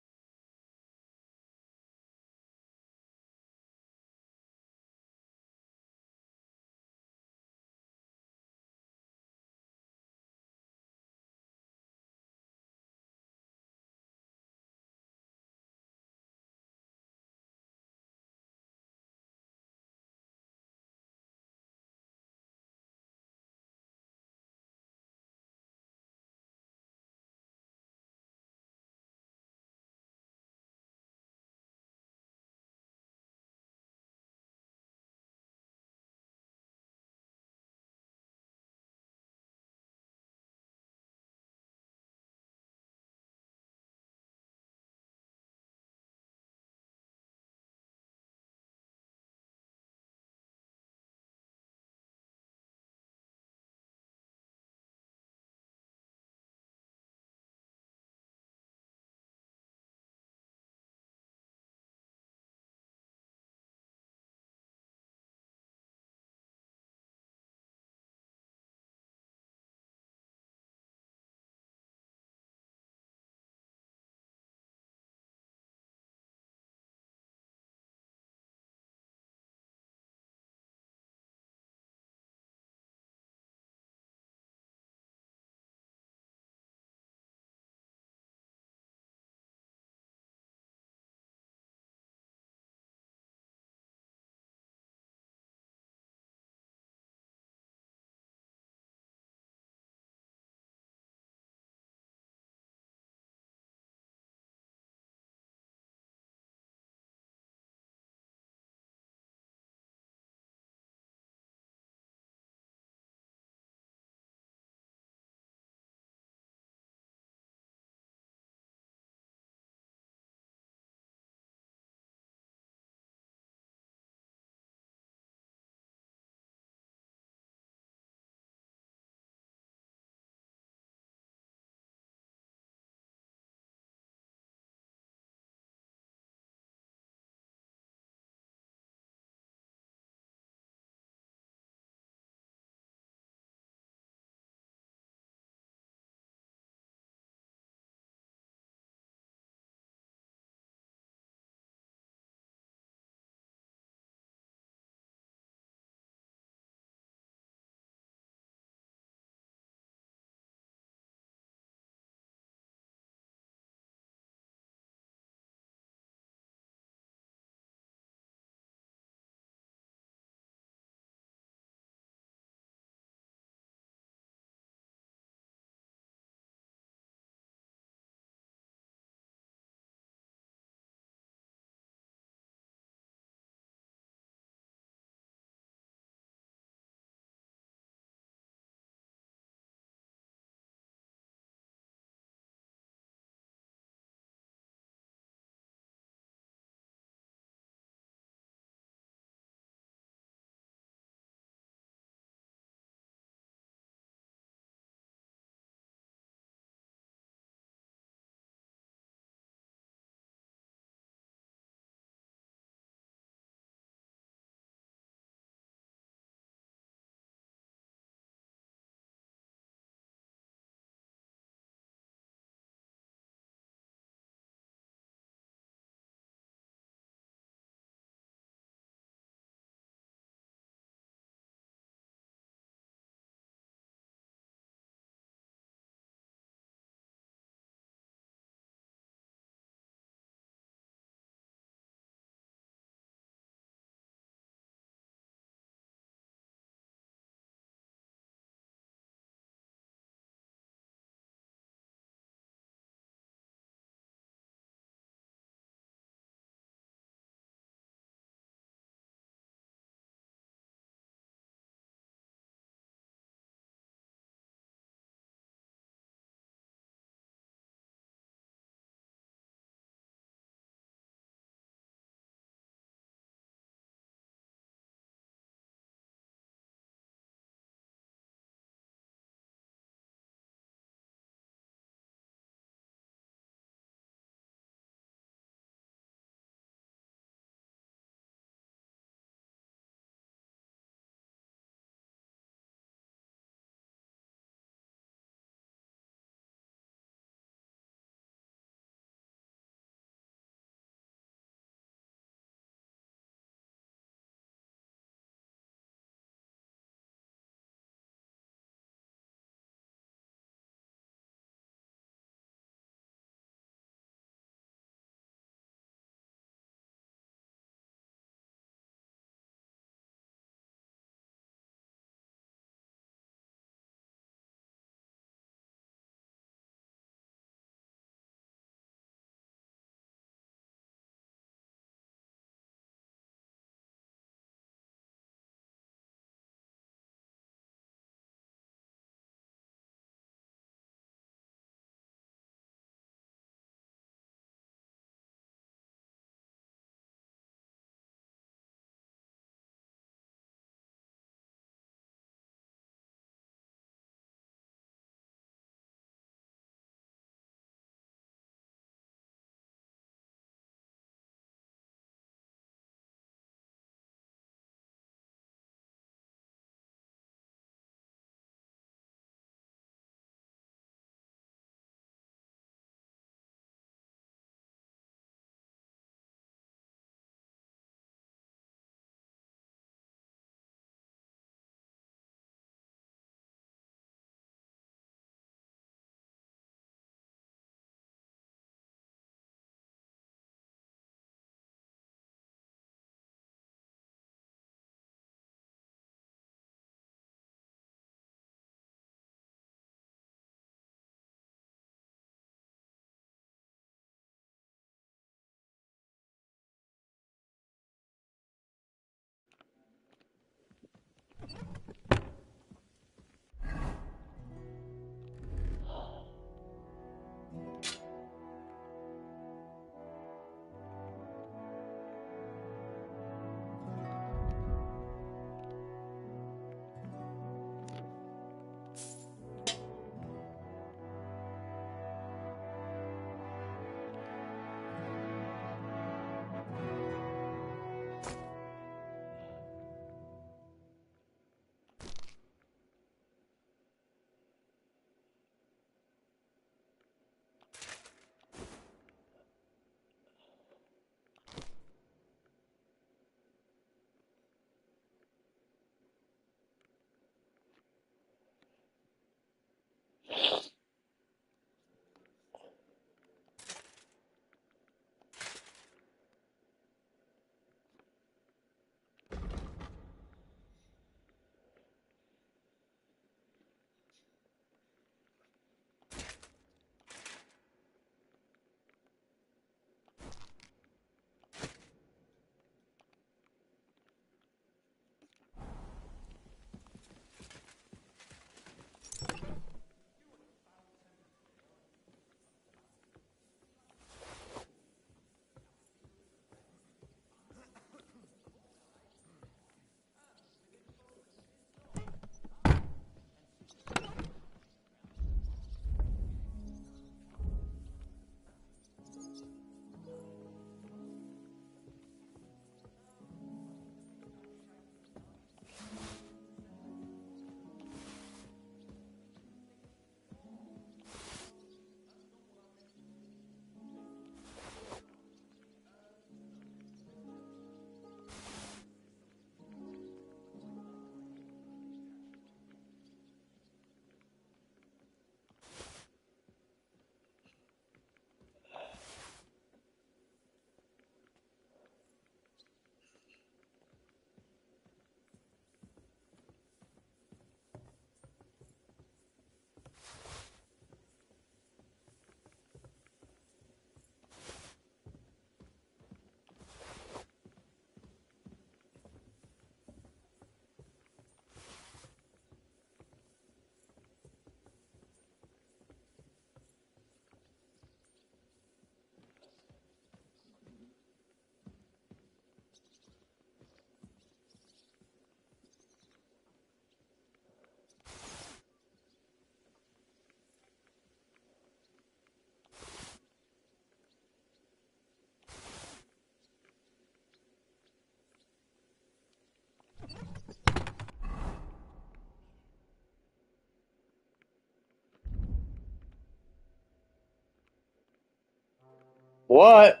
What?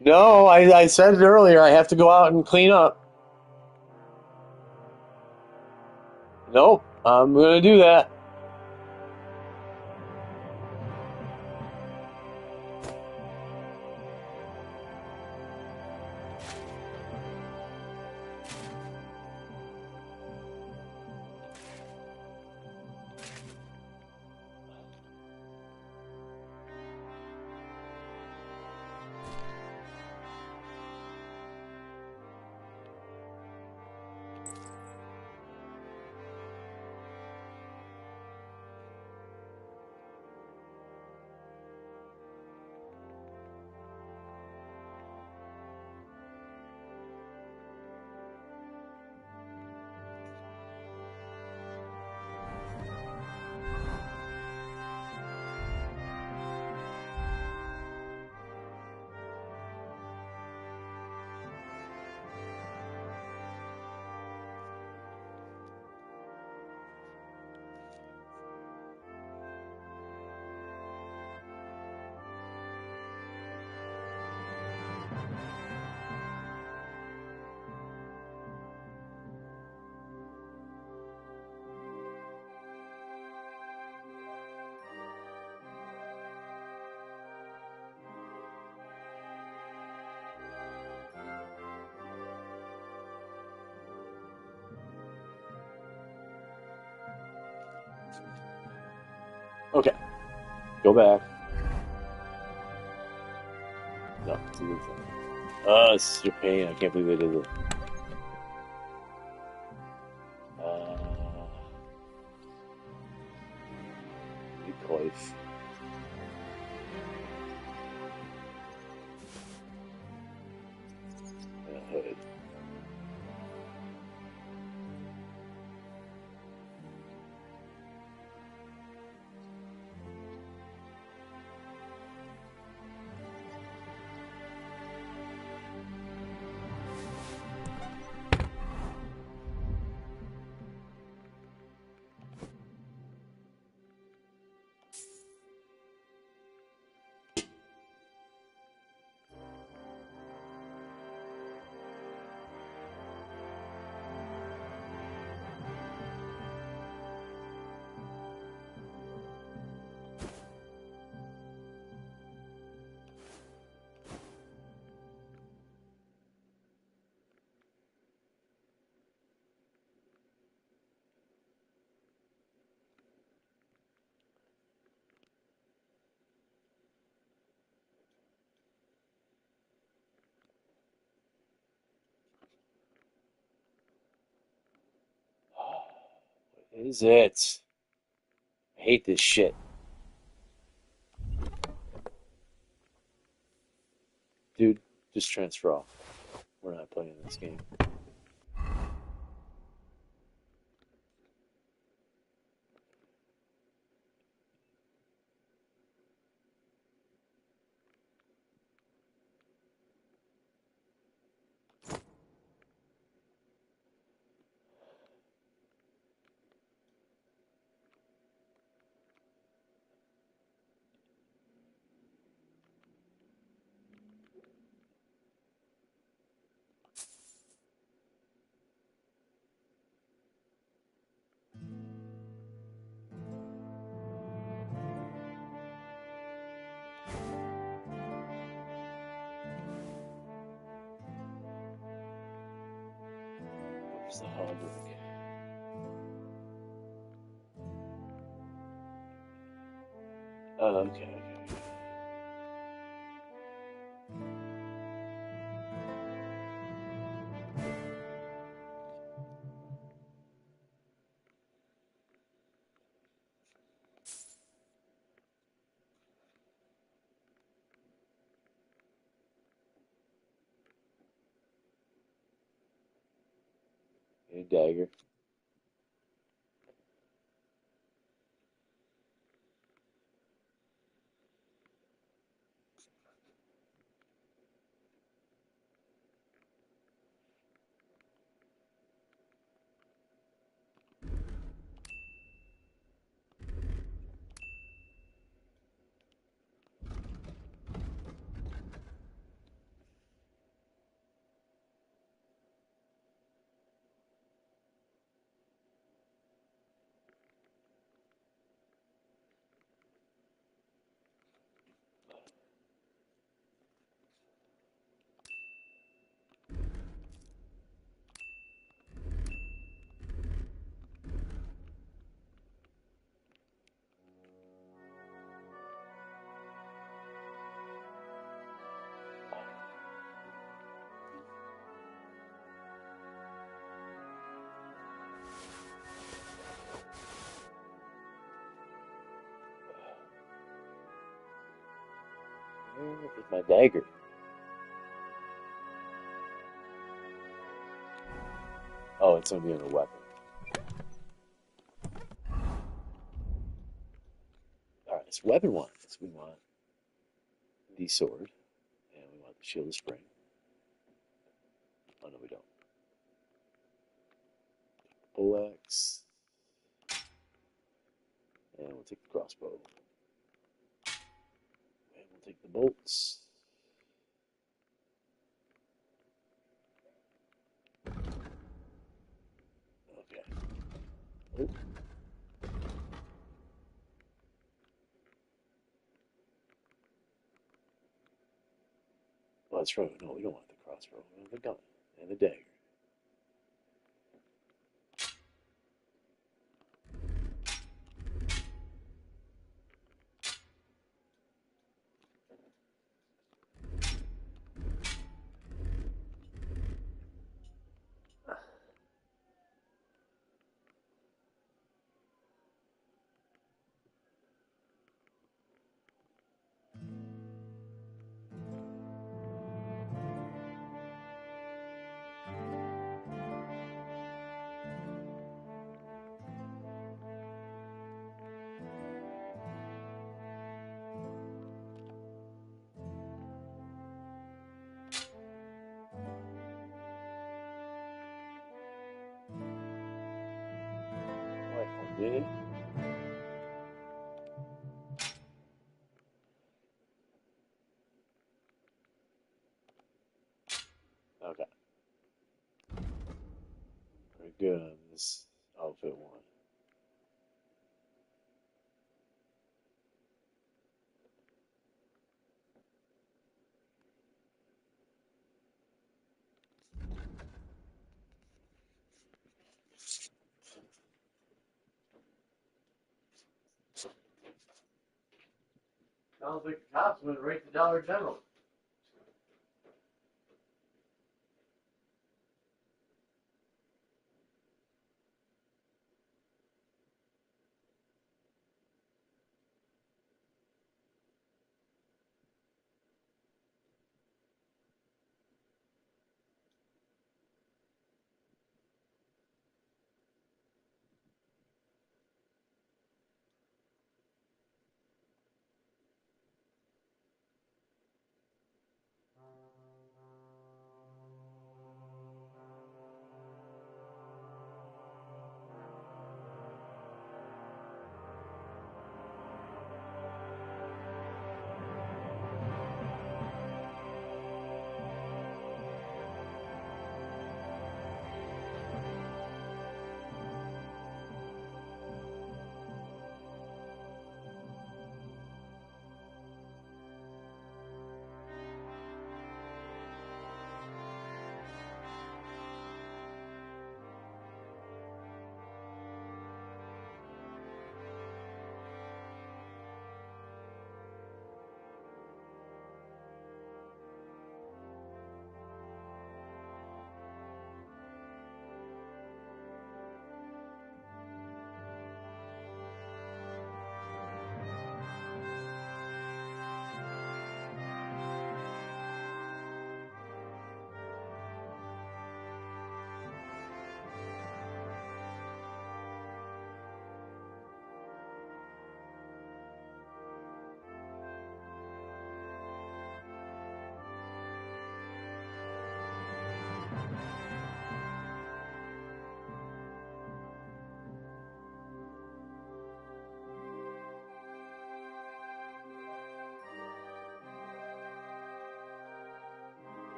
No, I said it earlier. I have to go out and clean up. Nope, I'm going to do that. Okay, go back. No, it's a new thing. It's your pain. I can't believe they did it. And a hood. What is it? I hate this shit. Dude, just transfer off. We're not playing this game. Where's the hard work? Oh, okay. A dagger. Where's my dagger? Oh, it's only on a weapon. Alright, it's weapon one. So we want the sword, and we want the shield of spring. Oh, no, we don't. Bullets. And we'll take the crossbow. And we'll take the bolts. Okay. Oh. Well, that's right. No, we don't want the crossbow. We want the gun and the dagger. Yeah. Okay. Very good on this outfit one. Sounds like the cops went right to Dollar General.